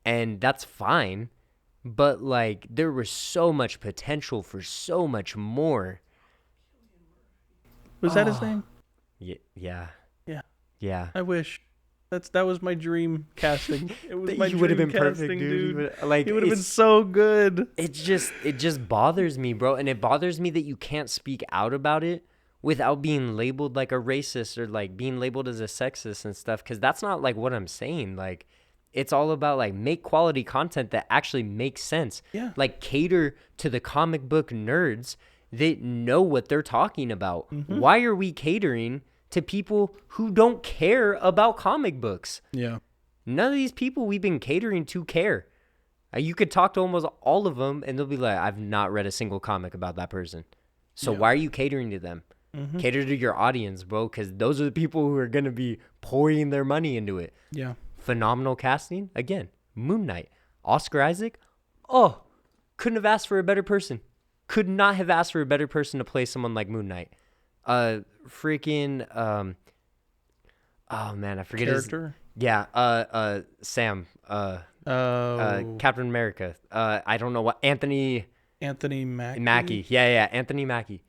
And that's fine. But like there was so much potential for so much more. Was that his name? Yeah. Yeah. Yeah. I wish. That was my dream casting. It was That my he dream would have been casting, perfect, dude. dude. He He would have been so good. It just bothers me, bro. And it bothers me that you can't speak out about it without being labeled like a racist or like being labeled as a sexist and stuff. Cause that's not like what I'm saying. Like it's all about like make quality content that actually makes sense. Yeah. Like cater to the comic book nerds that know what they're talking about. Mm-hmm. Why are we catering to people who don't care about comic books? Yeah. None of these people we've been catering to care. You could talk to almost all of them and they'll be like, I've not read a single comic about that person. So why are you catering to them? Mm-hmm. Cater to your audience, bro, because those are the people who are going to be pouring their money into it. Yeah. Phenomenal casting. Again, Moon Knight. Oscar Isaac. Oh, couldn't have asked for a better person. Could not have asked for a better person to play someone like Moon Knight. Freaking, oh man, I forget Character? Sam, Oh. Captain America. I don't know what, Anthony Mackie. Yeah, Anthony Mackie.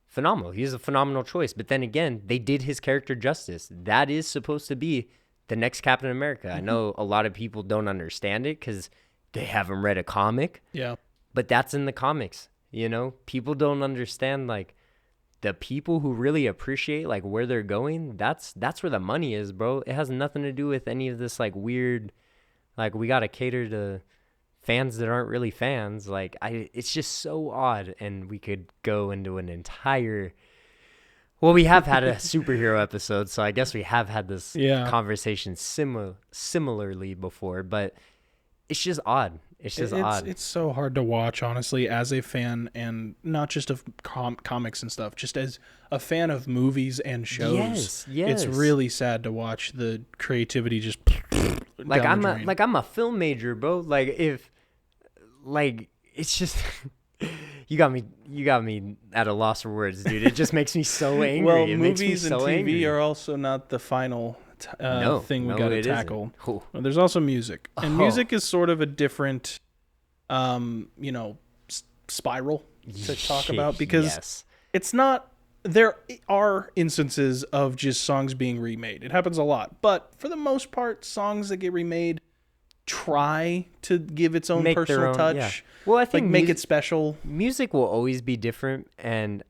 Phenomenal. He's a phenomenal choice. But then again, they did his character justice. That is supposed to be the next Captain America. I know a lot of people don't understand it because they haven't read a comic. Yeah. But that's in the comics. You know, people don't understand like the people who really appreciate like where they're going. That's where the money is, bro. It has nothing to do with any of this like weird, like we got to cater to fans that aren't really fans. Like it's just so odd. And we could go into an entire, well, we have had a superhero episode. So I guess we have had this conversation similarly before, but it's just odd. It's just odd. It's so hard to watch, honestly, as a fan, and not just of comics and stuff, just as a fan of movies and shows. Yes. It's really sad to watch the creativity just like down the drain. I'm a film major, bro. Like if like it's just you got me at a loss for words, dude. It just makes me so angry. Well, it movies makes me so and TV angry. are also not the final thing we got to tackle. Oh. Well, there's also music, and music is sort of a different, spiral to talk about because it's not. There are instances of just songs being remade. It happens a lot, but for the most part, songs that get remade try to give its own personal touch. Yeah. Well, I think make it special. Music will always be different, and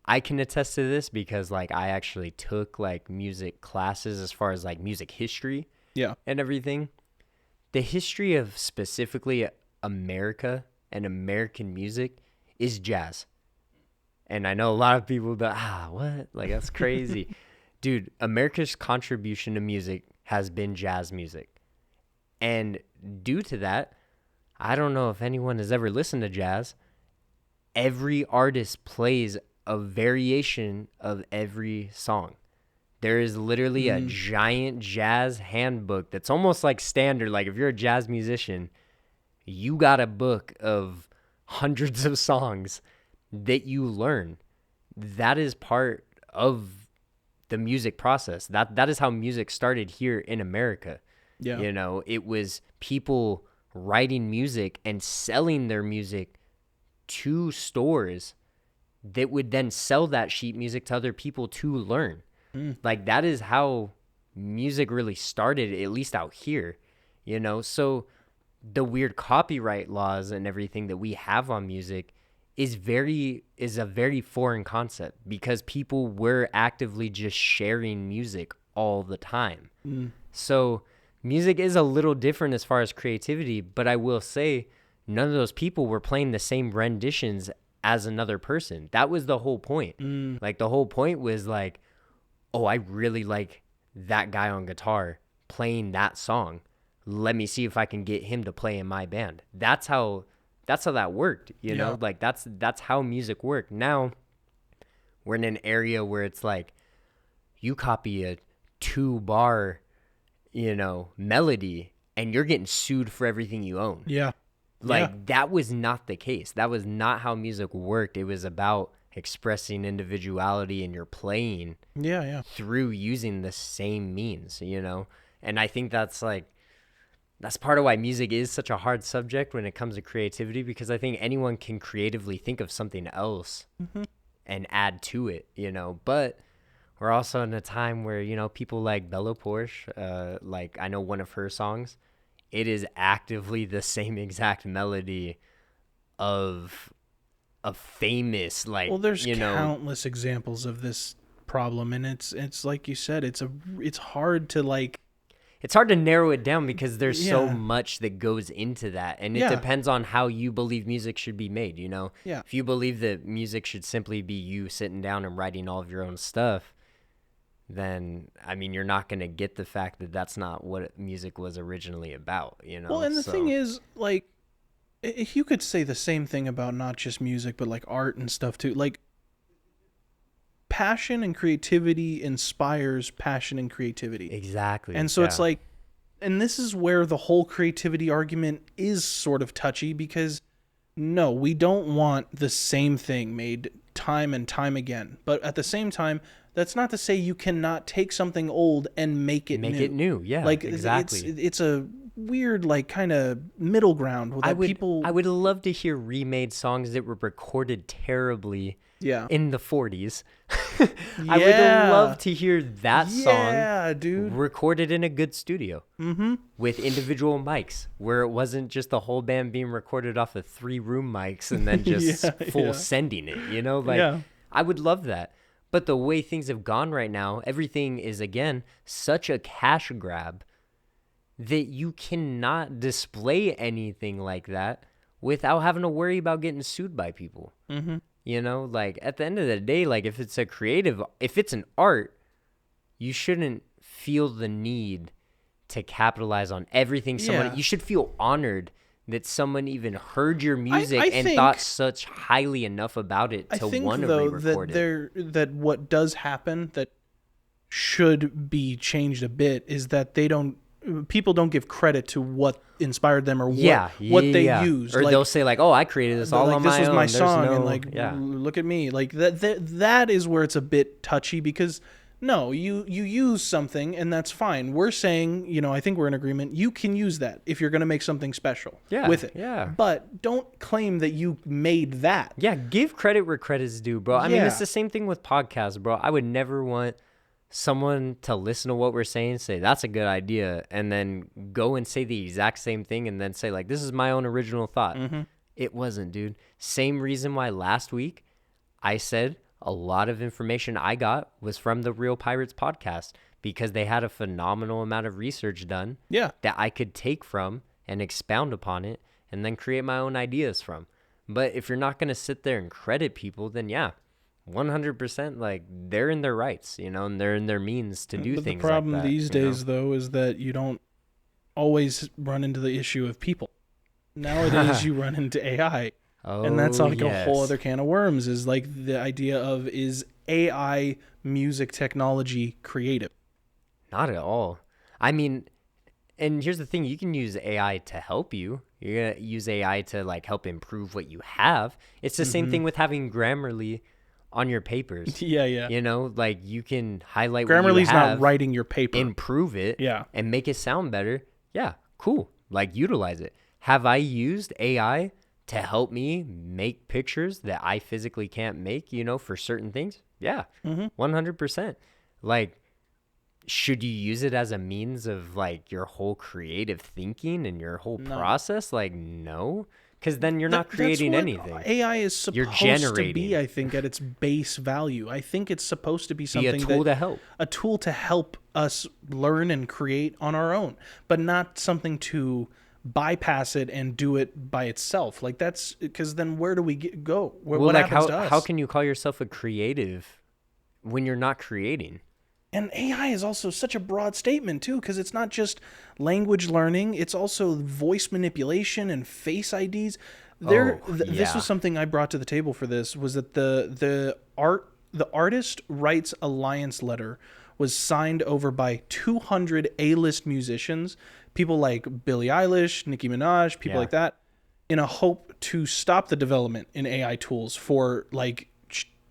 I can attest to this because like I actually took like music classes as far as like music history and everything. The history of specifically America and American music is jazz. And I know a lot of people will be like, what? Like that's crazy. Dude, America's contribution to music has been jazz music. And due to that, I don't know if anyone has ever listened to jazz. Every artist plays a variation of every song. There is literally a giant jazz handbook that's almost like standard. Like if you're a jazz musician, you got a book of hundreds of songs that you learn. That is part of the music process. That is how music started here in America. Yeah. You know, it was people writing music and selling their music to stores that would then sell that sheet music to other people to learn. Like that is how music really started, at least out here, you know? So the weird copyright laws and everything that we have on music is a very foreign concept because people were actively just sharing music all the time. So music is a little different as far as creativity, but I will say none of those people were playing the same renditions as another person. That was the whole point. Like the whole point was like, oh, I really like that guy on guitar playing that song. Let me see if I can get him to play in my band. That's how that worked, you know? Like that's how music worked. Now, We're in an area where it's like you copy a 2-bar, melody and you're getting sued for everything you own. Yeah. That was not the case. That was not how music worked. It was about expressing individuality in your playing through using the same means, And I think that's part of why music is such a hard subject when it comes to creativity, because I think anyone can creatively think of something else and add to it, But we're also in a time where, people like Bella Porsche, I know one of her songs, it is actively the same exact melody of a famous, there's countless examples of this problem, and it's like you said, it's hard to it's hard to narrow it down because there's so much that goes into that, and it depends on how you believe music should be made. If you believe that music should simply be you sitting down and writing all of your own stuff, then you're not going to get the fact that that's not what music was originally about, Well, and the thing is, if you could say the same thing about not just music, but art and stuff too, passion and creativity inspires passion and creativity. Exactly. And so it's and this is where the whole creativity argument is sort of touchy, because no, we don't want the same thing made time and time again. But at the same time, that's not to say you cannot take something old and make it new. Yeah, exactly. It's a weird, kind of middle ground. I would love to hear remade songs that were recorded terribly in the 40s. I would love to hear that song recorded in a good studio with individual mics, where it wasn't just the whole band being recorded off of 3-room mics and then just sending it, I would love that. But the way things have gone right now, everything is, again, such a cash grab that you cannot display anything like that without having to worry about getting sued by people. At the end of the day, if it's if it's an art, you shouldn't feel the need to capitalize on everything you should feel honored that someone even heard your music and thought such highly enough about it to want to re-record it. That what does happen that should be changed a bit is that people don't give credit to what inspired them or what they used. Or they'll say oh, I created this all on my own. This was my song, and look at me. That is where it's a bit touchy, because no, you use something and that's fine. We're saying, I think we're in agreement. You can use that if you're going to make something special with it. Yeah. But don't claim that you made that. Yeah, give credit where credit's due, bro. I mean, it's the same thing with podcasts, bro. I would never want someone to listen to what we're saying, say, that's a good idea, and then go and say the exact same thing and then say, this is my own original thought. It wasn't, dude. Same reason why last week I said a lot of information I got was from the Real Pirates podcast, because they had a phenomenal amount of research done that I could take from and expound upon it and then create my own ideas from. But if you're not going to sit there and credit people, then 100%, they're in their rights, and they're in their means to do things like that. The problem these days, though, is that you don't always run into the issue of people. Nowadays, you run into AI. And that's a whole other can of worms, is the idea of, is AI music technology creative? Not at all. I mean, and here's the thing, you can use AI to help you. You're going to use AI to help improve what you have. It's the same thing with having Grammarly on your papers. Yeah. You can highlight Grammarly's what you have, not writing your paper. Improve it, and make it sound better. Yeah, cool. Utilize it. Have I used AI to help me make pictures that I physically can't make, for certain things? Yeah, 100%. Should you use it as a means of your whole creative thinking and your whole process? No, because then you're not creating anything. AI is supposed to be, I think, at its base value. I think it's supposed to be something a tool to help us learn and create on our own, but not something to bypass it and do it by itself. That's because then where do we go? What happens to us? How can you call yourself a creative when you're not creating? And AI is also such a broad statement too, because it's not just language learning, it's also voice manipulation and face IDs. This was something I brought to the table for this, was that the art the artist rights alliance letter was signed over by 200 A-list musicians, people like Billie Eilish, Nicki Minaj, people like that, in a hope to stop the development in AI tools for like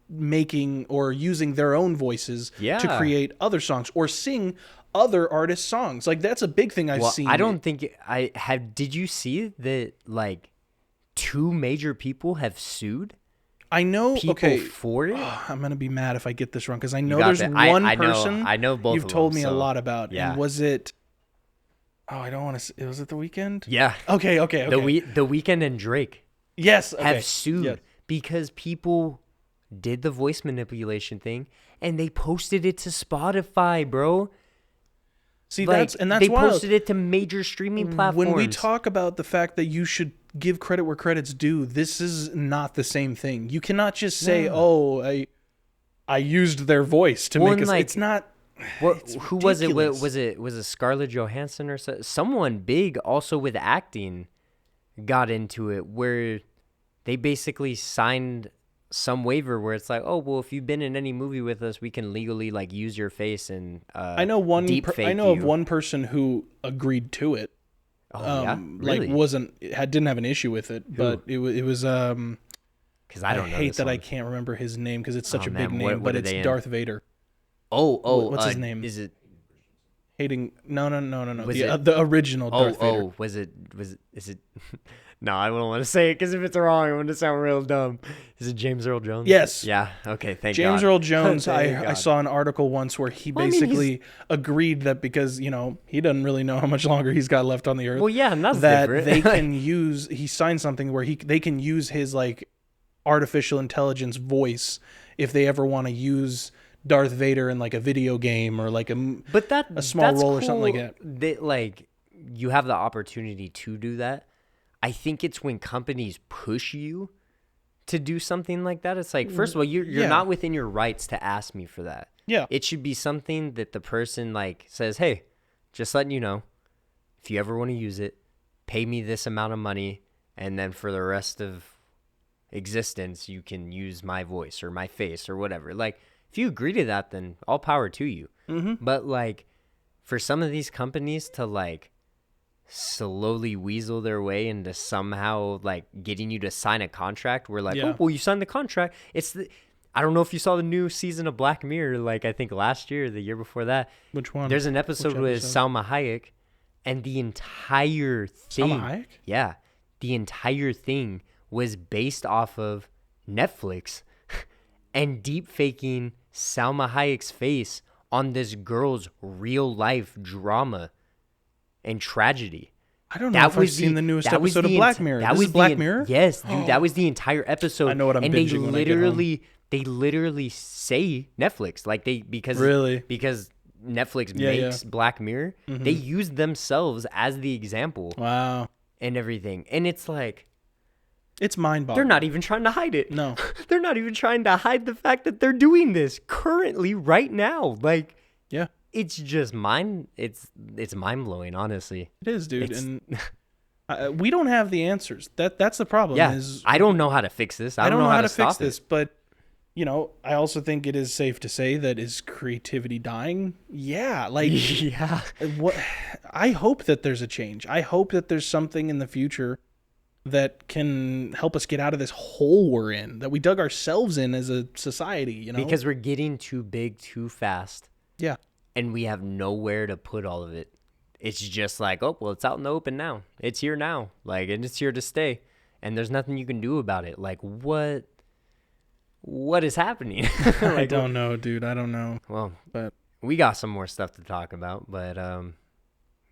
making or using their own voices to create other songs or sing other artists' songs. Like, that's a big thing I've seen. I don't think I have. Did you see that? Like, 2 major people have sued. I know. People for it. I'm gonna be mad if I get this wrong because I know there's one person. I know both. You've told me a lot about. Yeah. And was it? Oh, I don't want to. Was it The Weeknd? Yeah. Okay. The Weeknd and Drake. Yes. Have sued because people did the voice manipulation thing and they posted it to Spotify, bro. See, like, that's they wild. posted it to major streaming platforms. When we talk about the fact that you should give credit where credit's due, this is not the same thing. You cannot just say, "Oh, I used their voice to make us." Like, it's not. Who was it? Was it Scarlett Johansson or someone big also with acting got into it where they basically signed some waiver where it's like, oh, well, if you've been in any movie with us, we can legally like use your face and I know of one person who agreed to it. Oh, yeah? Really? Like didn't have an issue with it. Who? But it was because I hate that I can't remember his name because it's such a big name, but it's Darth Vader. What's his name? Is it hating? No. The original Darth Vader. Is it? No, I wouldn't want to say it because if it's wrong, it would sound real dumb. Is it James Earl Jones? Yes. Yeah. Okay. Thank James God. Earl Jones. I saw an article once where he basically agreed that because he doesn't really know how much longer he's got left on the earth. Well, yeah, and that's that different. They can use. He signed something where they can use his like artificial intelligence voice if they ever want to use Darth Vader in like a video game or like a small role or something like that. That like you have the opportunity to do that. I think it's when companies push you to do something like that. It's like, first of all, you're not within your rights to ask me for that. Yeah. It should be something that the person like says, hey, just letting you know, if you ever want to use it, pay me this amount of money, and then for the rest of existence, you can use my voice or my face or whatever. Like, if you agree to that, then all power to you. Mm-hmm. But like, for some of these companies to like slowly weasel their way into somehow like getting you to sign a contract where like, oh, well, you signed the contract. I don't know if you saw the new season of Black Mirror, like I think last year or the year before that. Which one? There's an episode with Salma Hayek, and the entire thing. Salma Hayek? Yeah. The entire thing was based off of Netflix and deep faking Salma Hayek's face on this girl's real life drama and tragedy. I don't know if I've seen the newest episode of Black Mirror. That was Black Mirror? Yes, dude, that was the entire episode. I know what I'm binging when I get home. They literally say Netflix, like because Netflix makes Black Mirror. Mm-hmm. They use themselves as the example. Wow. And everything. And it's like, it's mind-boggling. They're not even trying to hide it. No. They're not even trying to hide the fact that they're doing this currently right now. Like, yeah. It's just it's mind-blowing, honestly. It is, dude. And we don't have the answers. That's the problem. Yeah. I don't know how to fix this. I don't know how to fix this. But, I also think it is safe to say that is creativity dying? Yeah. Like, yeah. I hope that there's a change. I hope that there's something in the future that can help us get out of this hole we're in, that we dug ourselves in as a society, Because we're getting too big too fast. Yeah. And we have nowhere to put all of it. It's just like, oh, well, it's out in the open now. It's here now. Like, and it's here to stay. And there's nothing you can do about it. Like, what is happening? Like, I don't know, dude. I don't know. Well, but we got some more stuff to talk about, but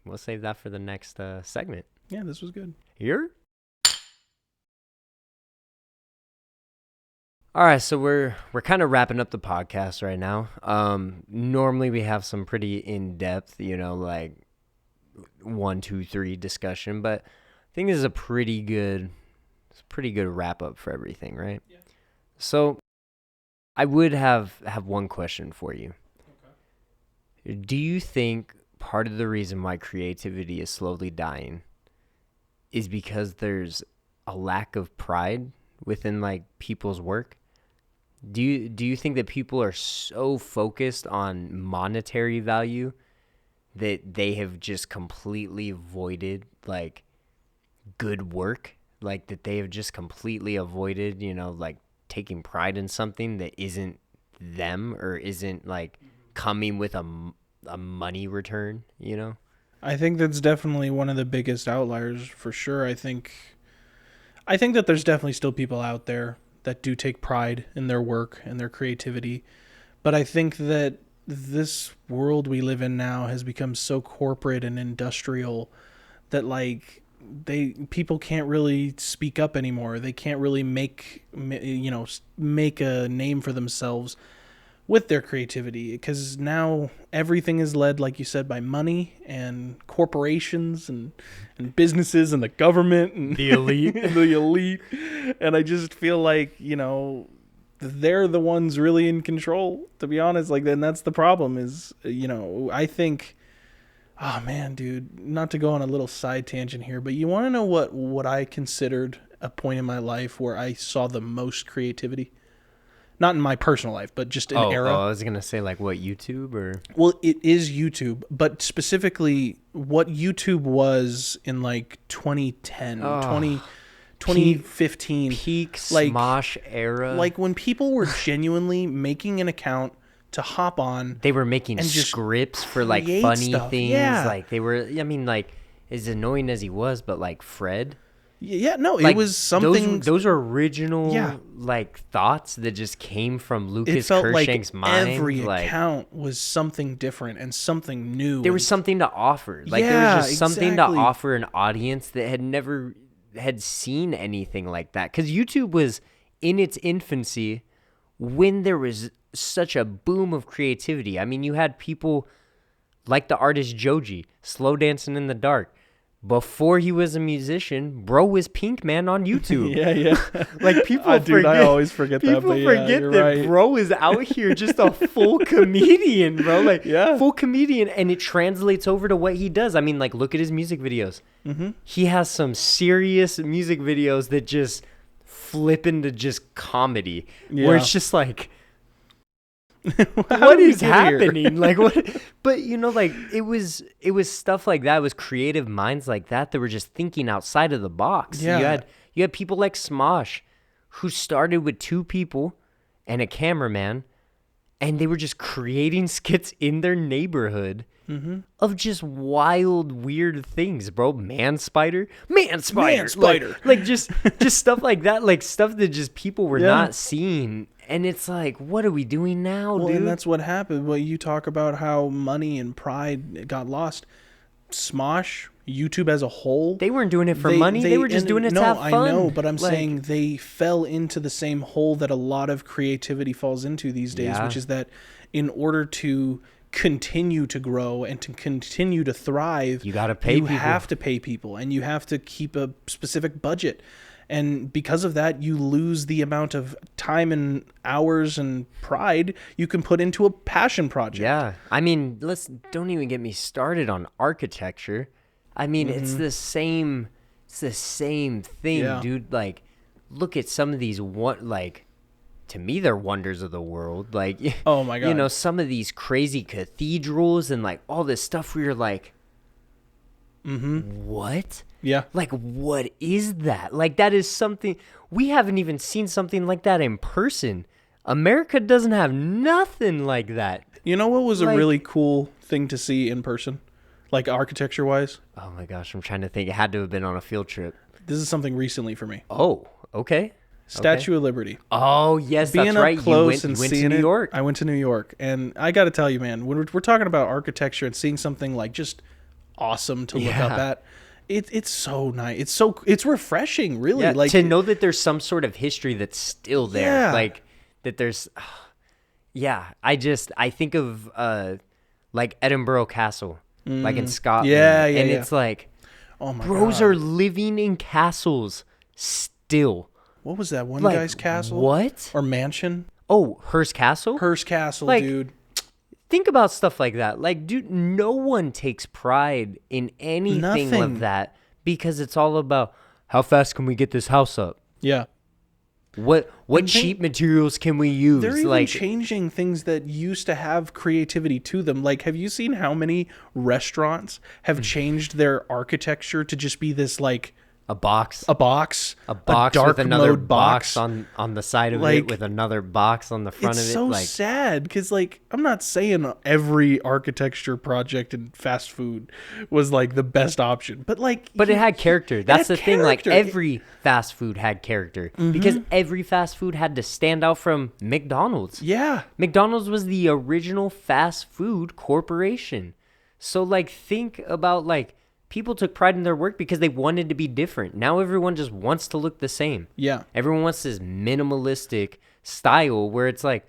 we'll save that for the next segment. Yeah, this was good. Here? All right, so we're kind of wrapping up the podcast right now. Normally we have some pretty in-depth, like 1, 2, 3 discussion, but I think this is a pretty good wrap up for everything, right? Yeah. So I would have one question for you. Okay. Do you think part of the reason why creativity is slowly dying is because there's a lack of pride within like people's work? Do you think that people are so focused on monetary value that they have just completely avoided like good work? Like that they have just completely avoided, like taking pride in something that isn't them or isn't like coming with a money return, I think that's definitely one of the biggest outliers for sure. I think that there's definitely still people out there that do take pride in their work and their creativity. But I think that this world we live in now has become so corporate and industrial that like people can't really speak up anymore. They can't really make a name for themselves with their creativity, because now everything is led, like you said, by money and corporations and businesses and the government and The elite. the elite. And I just feel like, they're the ones really in control, to be honest. Like, then that's the problem is, I think, oh man, dude, not to go on a little side tangent here, but you want to know what I considered a point in my life where I saw the most creativity? Not in my personal life, but just an era. Oh, I was going to say like what, YouTube or? Well, it is YouTube, but specifically what YouTube was in like 2010, 2015. Peak like, Smosh era. Like when people were genuinely making an account to hop on. They were making scripts for like funny things. Yeah. Like they were, like as annoying as he was, but like Fred. Yeah, no, like, it was something. Those are original, like thoughts that just came from Lucas Kershank's mind. Every account was something different and something new. There was something to offer. Like there was just something to offer an audience that had never had seen anything like that. Because YouTube was in its infancy when there was such a boom of creativity. I mean, you had people like the artist Joji, slow dancing in the dark. Before he was a musician, bro was Pink Man on YouTube. Yeah. Like people dude, I always forget that. People forget that right. Bro is out here just a full comedian, bro. Like full comedian, and it translates over to what he does. I mean, like look at his music videos. Mm-hmm. He has some serious music videos that just flip into just comedy, where it's just like, what is happening? Like what? But like it was stuff like that. It was creative minds like that were just thinking outside of the box. Yeah. You had people like Smosh, who started with 2 people and a cameraman, and they were just creating skits in their neighborhood of just wild, weird things, bro. Man spider. Like just stuff like that, like stuff that just people were not seeing. And it's like, what are we doing now, dude? And that's what happened. Well, you talk about how money and pride got lost. Smosh, YouTube as a whole. They weren't doing it for money. They were just doing it to have fun. I know, but I'm saying they fell into the same hole that a lot of creativity falls into these days, which is that in order to continue to grow and to continue to thrive, you have to pay people, and you have to keep a specific budget. And because of that, you lose the amount of time and hours and pride you can put into a passion project. Yeah. I mean, don't even get me started on architecture. I mean, it's the same thing, dude. Like, look at some of these to me, they're wonders of the world. Like, oh my God. Some of these crazy cathedrals and like all this stuff where you're like, what? Yeah. Like, what is that? Like, that is something we haven't even seen something like that in person. America doesn't have nothing like that. You know what was a really cool thing to see in person? Like architecture wise? Oh my gosh, I'm trying to think. It had to have been on a field trip. This is something recently for me. Oh, okay. Statue of Liberty. Oh, yes, Being that's right. Up close and went seeing to New York. I went to New York. And I got to tell you, man, when we're talking about architecture and seeing something like just awesome to look up at, it's so nice. It's refreshing, really. Yeah, like to know that there's some sort of history that's still there. Yeah. Like that there's I think of like Edinburgh Castle, like in Scotland. And it's like, oh my bros God. are living in castles still. What was that one guy's castle? What? Or mansion? Oh, Hearst Castle? Hearst Castle, Like, dude. Think about stuff like that. Like, dude, no one takes pride in anything Nothing. of that because it's all about how fast can we get this house up? Yeah. What cheap materials can we use? They're even like changing things that used to have creativity to them. Like, have you seen how many restaurants have changed their architecture to just be this like a box a dark with another mode box on the side of it Like, with another box on the front of it. It's so like sad because, like, I'm not saying every architecture project in fast food was like the best option, but like, but it had character. That's the thing. Like, character. every fast food had character because every fast food had to stand out from McDonald's. Yeah, McDonald's was the original fast food corporation. So, like, think about, like, people took pride in their work because they wanted to be different. Now everyone just wants to look the same. yeah. Everyone wants this minimalistic style where it's like,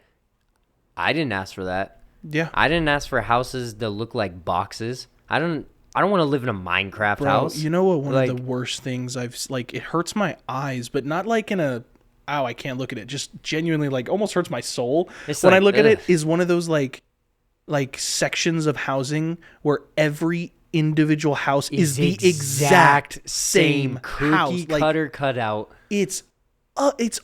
I didn't ask for that. Yeah. I didn't ask for houses that look like boxes. I don't want to live in a Minecraft Bro, house. you know what? One Like- of the worst things like, it hurts my eyes, but not like in a, ow, I can't look at it. Just genuinely, like, almost hurts my soul It's when I like, look at it. ugh. Is one of those like sections of housing where every individual house is the exact same cookie house. Like, cutter cutout. it's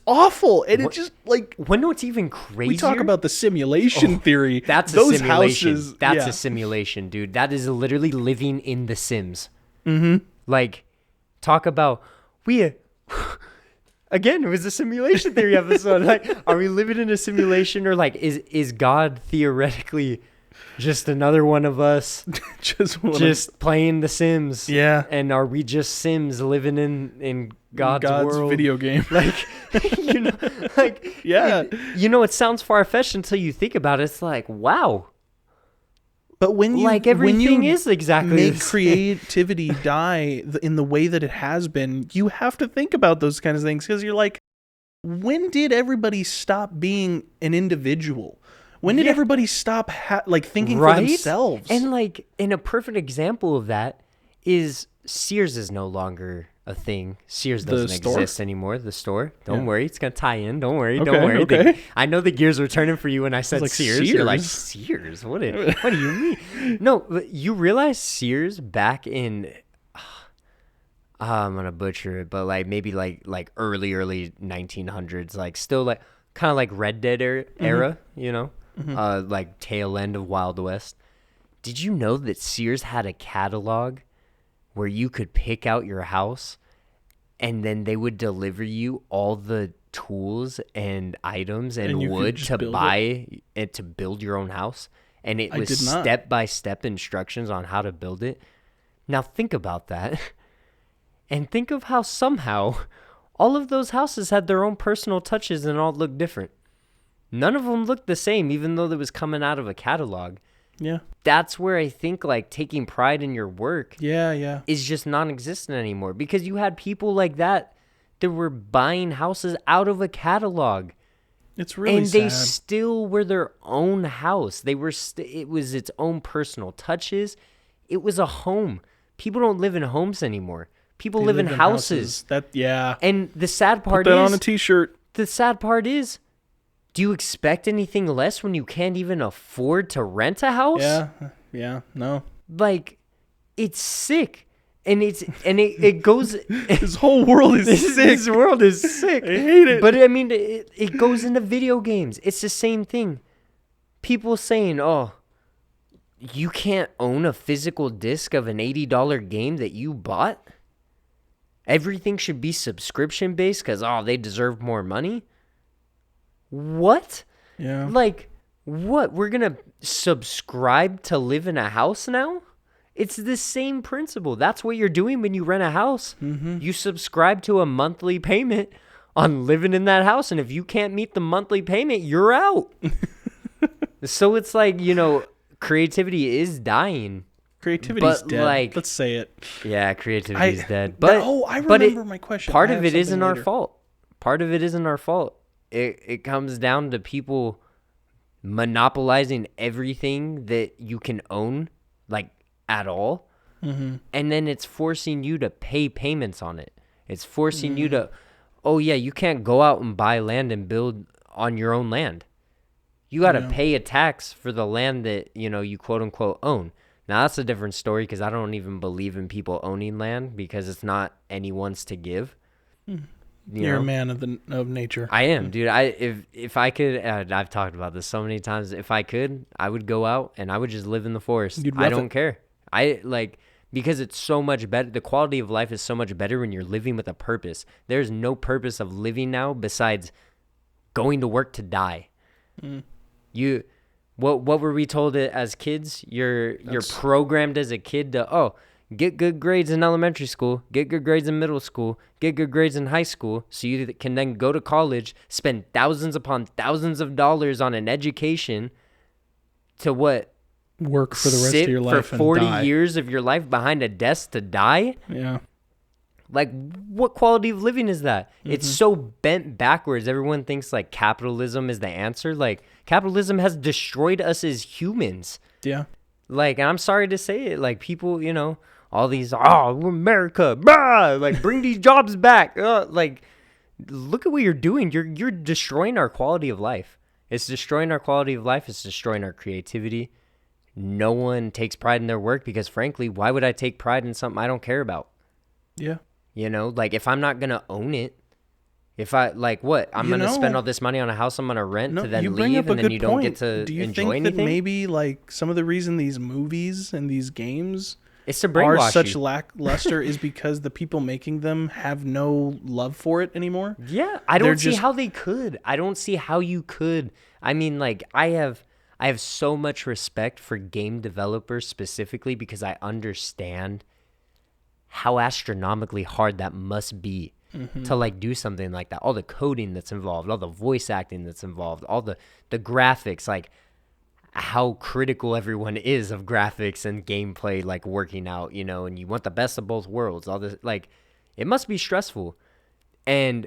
awful, and it just like. When what's even crazier? We talk about the simulation theory. That's those a simulation. houses. That's yeah. a simulation, dude. That is literally living in The Sims. Mm-hmm. Like, talk about again, it was a simulation theory episode. Like, are we living in a simulation, or like is God theoretically just another one of us just playing The Sims? Yeah. And are we just Sims living in God's world? video game. Like, you know, like, Yeah. it sounds far-fetched until you think about it. It's like, wow. But when you Like, everything is exactly make the same. creativity die in the way that it has been, you have to think about those kinds of things, because you're like, when did everybody stop being an individual? When did Yeah. everybody stop thinking Right? for themselves? And like, and a perfect example of that is Sears is no longer a thing. Sears The doesn't store? exist anymore. The store. Don't Yeah. worry, it's gonna tie in. Don't worry. Okay, Don't worry. okay. I know the gears were turning for you when I said like, Sears. You're like, Sears? Sears? What do you mean? No, but you realize Sears back in I'm gonna butcher it, but like maybe like early 1900s, like still like kind of like Red Dead era, you know, like tail end of Wild West. Did you know that Sears had a catalog where you could pick out your house, and then they would deliver you all the tools and items And and you could wood just to build buy it to build your own house? And it I was did not. step-by-step instructions on how to build it. Now think about that. And think of how somehow all of those houses had their own personal touches and all looked different. None of them looked the same, even though it was coming out of a catalog. yeah, That's where I think like taking pride in your work yeah. is just non-existent anymore, because you had people like that were buying houses out of a catalog. It's really And they sad. still were their own house. They were it was its own personal touches. It was a home. People don't live in homes anymore. People They live in lived houses. Yeah. And the sad Put part that is on a t-shirt. the sad part is, do you expect anything less when you can't even afford to rent a house? Yeah. No. Like, it's sick. And it goes This whole world is sick. This world is sick. I hate it. But I mean, it goes into video games. It's the same thing. People saying, "Oh, you can't own a physical disc of an $80 game that you bought. Everything should be subscription based because they deserve more money." What? Yeah. Like, what? We're gonna subscribe to live in a house now? It's the same principle. That's what you're doing when you rent a house. Mm-hmm. You subscribe to a monthly payment on living in that house, and if you can't meet the monthly payment, you're out. So it's like, creativity is dying. Creativity's But, dead. like- Let's say it. Yeah, creativity is dead. But But I but remember my question. Part I of have it isn't something our later. fault. Part of it isn't our fault. It comes down to people monopolizing everything that you can own, like, at all. Mm-hmm. And then it's forcing you to pay payments on it. It's forcing you Mm-hmm. to, you can't go out and buy land and build on your own land. You got to Yeah. pay a tax for the land that, you quote unquote own. Now that's a different story, because I don't even believe in people owning land, because it's not anyone's to give. You're a man of nature. I am, dude. If I could, I've talked about this so many times. If I could, I would go out and I would just live in the forest. I don't care. Because it's so much better. The quality of life is so much better when you're living with a purpose. There's no purpose of living now besides going to work to die. What were we told as kids? You're programmed as a kid to get good grades in elementary school, get good grades in middle school, get good grades in high school, so you can then go to college, spend thousands upon thousands of dollars on an education to what? Work for the rest of your life for 40 and die. years of your life behind a desk to die? Yeah. Like, what quality of living is that? It's so bent backwards. Everyone thinks like capitalism is the answer. Like, capitalism has destroyed us as humans. Yeah. Like, and I'm sorry to say it, like, people, all these, we're America, like, bring these jobs back. Like, look at what you're doing. You're destroying our quality of life. It's destroying our quality of life. It's destroying our creativity. No one takes pride in their work because, frankly, why would I take pride in something I don't care about? Yeah. Like, if I'm not going to own it, if I, like, what? I'm going to spend all this money on a house I'm going to rent to then leave, and then you don't get to enjoy anything? Do you think that maybe, like, some of the reason these movies and these games it's to brainwash are such you. lackluster is because the people making them have no love for it anymore? Yeah, I don't see how they could. I don't see how you could. I mean, like, I have so much respect for game developers specifically because I understand how astronomically hard that must be to like do something like that. All the coding that's involved, all the voice acting that's involved, all the graphics, like how critical everyone is of graphics and gameplay, like working out, and you want the best of both worlds. All this, like, it must be stressful. And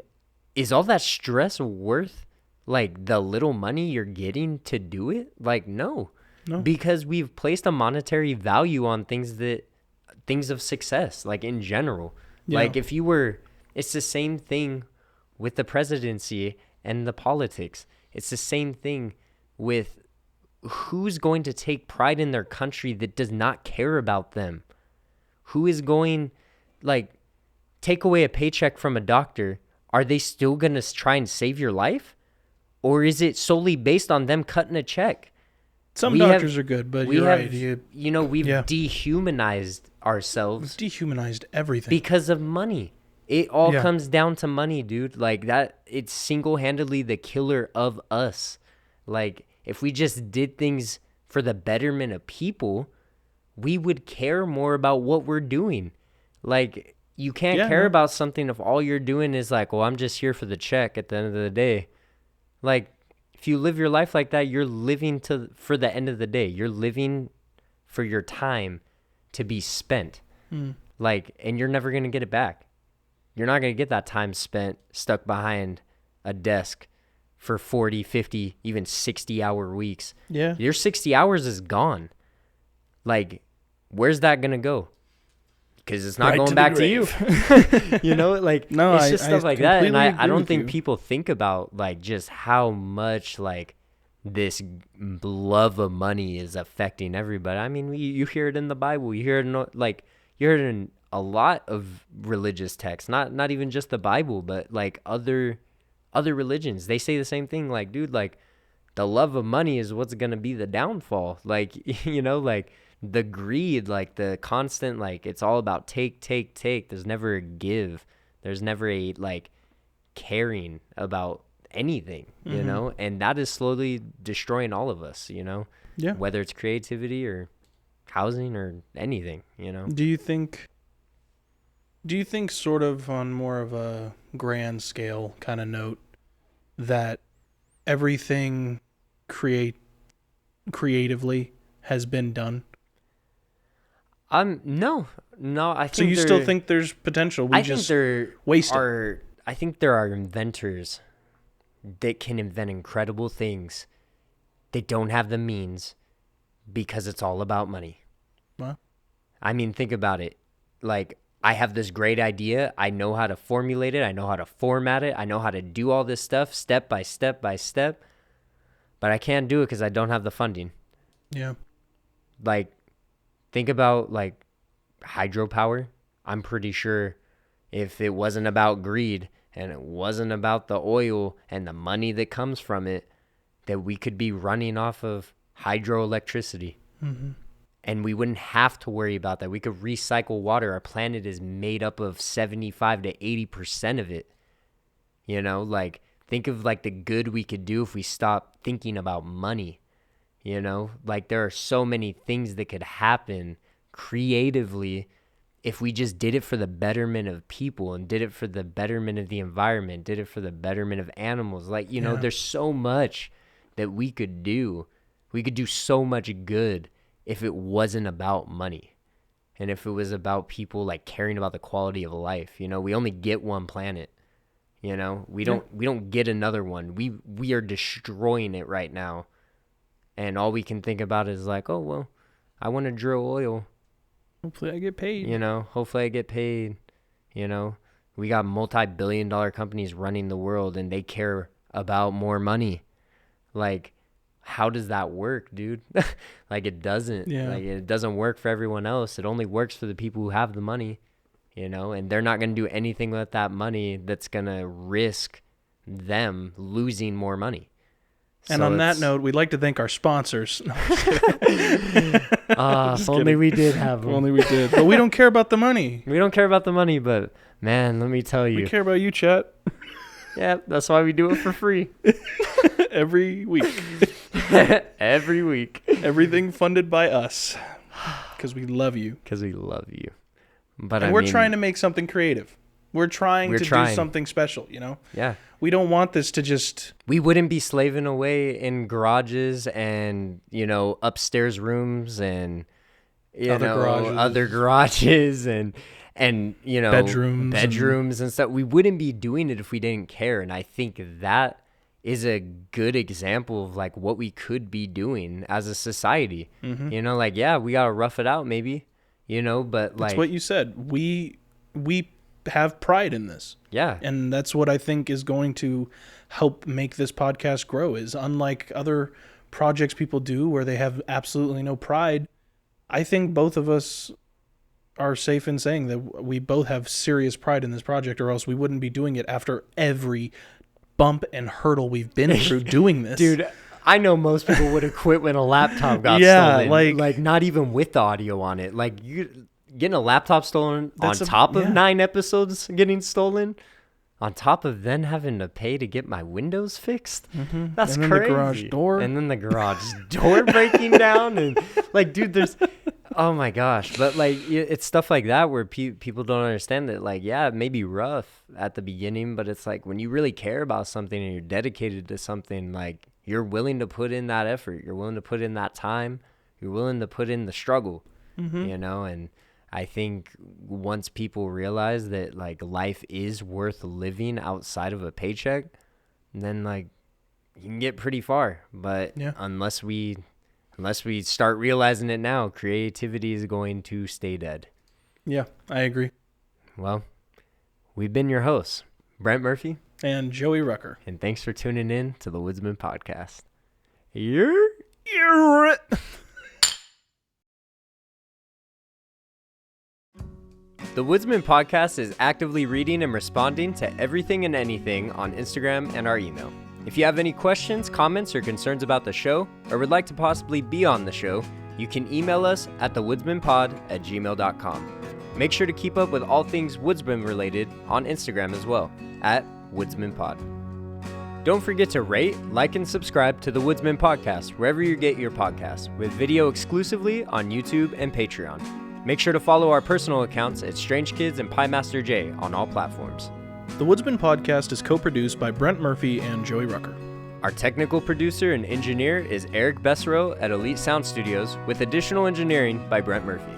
is all that stress worth like the little money you're getting to do it? Like, no. Because we've placed a monetary value on things of success, like in general. Yeah. Like it's the same thing with the presidency and the politics. It's the same thing with who's going to take pride in their country that does not care about them. Who is going, like, take away a paycheck from a doctor. Are they still going to try and save your life? Or is it solely based on them cutting a check? Some doctors are good, but you're right. We've dehumanized ourselves. We've dehumanized everything. Because of money. It all comes down to money, dude. Like, that, it's single-handedly the killer of us. Like, if we just did things for the betterment of people, we would care more about what we're doing. Like, you can't care about something if all you're doing is like, well, I'm just here for the check at the end of the day. Like, if you live your life like that, you're living for the end of the day. You're living for your time to be spent. Like, and you're never going to get it back. You're not going to get that time spent stuck behind a desk for 40, 50, even 60-hour weeks. Yeah. Your 60 hours is gone. Like, where's that going to go? Because it's not going back to you. Like, no, it's just stuff like that. And I don't think people think about, like, just how much, like, this love of money is affecting everybody. I mean, you hear it in the Bible. You hear it in a lot of religious texts. Not even just the Bible, but, like, other religions. They say the same thing. Like, dude, like, the love of money is what's going to be the downfall. Like, like, the greed, like the constant, like, it's all about take. There's never a give. There's never a, like, caring about anything, and that is slowly destroying all of us, yeah, whether it's creativity or housing or anything, Do you think sort of on more of a grand scale kind of note that everything creatively has been done? No. I think so. You still think there's potential? I think there are inventors that can invent incredible things. They don't have the means because it's all about money. What? I mean, think about it. Like, I have this great idea. I know how to formulate it. I know how to format it. I know how to do all this stuff step by step by step. But I can't do it because I don't have the funding. Yeah. Like, think about, like, hydropower. I'm pretty sure if it wasn't about greed, and it wasn't about the oil and the money that comes from it, that we could be running off of hydroelectricity. And we wouldn't have to worry about that. We could recycle water. Our planet is made up of 75 to 80% of it. You know, like, think of like the good we could do if we stopped thinking about money. You know, like there are so many things that could happen creatively if we just did it for the betterment of people and did it for the betterment of the environment, did it for the betterment of animals. Like, you know, there's so much that we could do. We could do so much good if it wasn't about money, and if it was about people like caring about the quality of life. You know, we only get one planet. You know, we don't get another one. We are destroying it right now, and all we can think about is like, oh well, I want to drill oil. Hopefully I get paid. You know, hopefully I get paid. You know, we got multi-billion-dollar companies running the world, and they care about more money. Like, how does that work, dude? Like, it doesn't. Like, it doesn't work for everyone else. It only works for the people who have the money, you know, and they're not going to do anything with that money that's going to risk them losing more money. And on that note, we'd like to thank our sponsors. No, if only we did have them. If only we did. But we don't care about the money. We don't care about the money, but man, let me tell you. We care about you, chat. Yeah, that's why we do it for free. Every week. Every week. Everything funded by us. Because we love you. Because we love you. But and we're trying to make something creative. We're trying to do something special, you know? Yeah. We don't want this to just... We wouldn't be slaving away in garages and, you know, upstairs rooms and, you know, other garages and you know, bedrooms and stuff. We wouldn't be doing it if we didn't care. And I think that is a good example of like what we could be doing as a society. You know, like, yeah, we got to rough it out maybe, you know, but like... That's what you said. We have pride in this. Yeah. And that's what I think is going to help make this podcast grow, is unlike other projects people do where they have absolutely no pride. I think both of us are safe in saying that we both have serious pride in this project, or else we wouldn't be doing it after every bump and hurdle we've been through doing this. Dude, I know most people would have quit when a laptop got stolen. Like not even with the audio on it. Like, you getting a laptop stolen on top of 9 episodes getting stolen, on top of then having to pay to get my windows fixed. That's and then crazy. The garage door. And then the garage door breaking down. And like, dude, there's... Oh my gosh. But like, it's stuff like that where people don't understand that, like, yeah, it may be rough at the beginning, but it's like when you really care about something and you're dedicated to something, like, you're willing to put in that effort. You're willing to put in that time. You're willing to put in the struggle, you know? And I think once people realize that like life is worth living outside of a paycheck, then like you can get pretty far. But unless we start realizing it now, creativity is going to stay dead. Yeah, I agree. Well, we've been your hosts, Brent Murphy and Joey Rucker. And thanks for tuning in to the Woodsmen Podcast. The Woodsmen Podcast is actively reading and responding to everything and anything on Instagram and our email. If you have any questions, comments, or concerns about the show, or would like to possibly be on the show, you can email us at thewoodsmanpod@gmail.com. Make sure to keep up with all things Woodsman related on Instagram as well, at WoodsmanPod. Don't forget to rate, like, and subscribe to the Woodsmen Podcast wherever you get your podcasts, with video exclusively on YouTube and Patreon. Make sure to follow our personal accounts at Strange Kids and Piemaster J on all platforms. The Woodsmen Podcast is co-produced by Brent Murphy and Joey Rucker. Our technical producer and engineer is Eric Bessero at Elite Sound Studios, with additional engineering by Brent Murphy.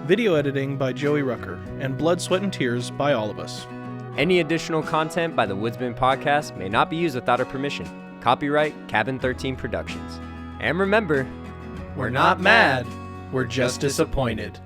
Video editing by Joey Rucker, and blood, sweat, and tears by all of us. Any additional content by the Woodsmen Podcast may not be used without our permission. Copyright Cabin 13 Productions. And remember, we're not mad, we're just disappointed.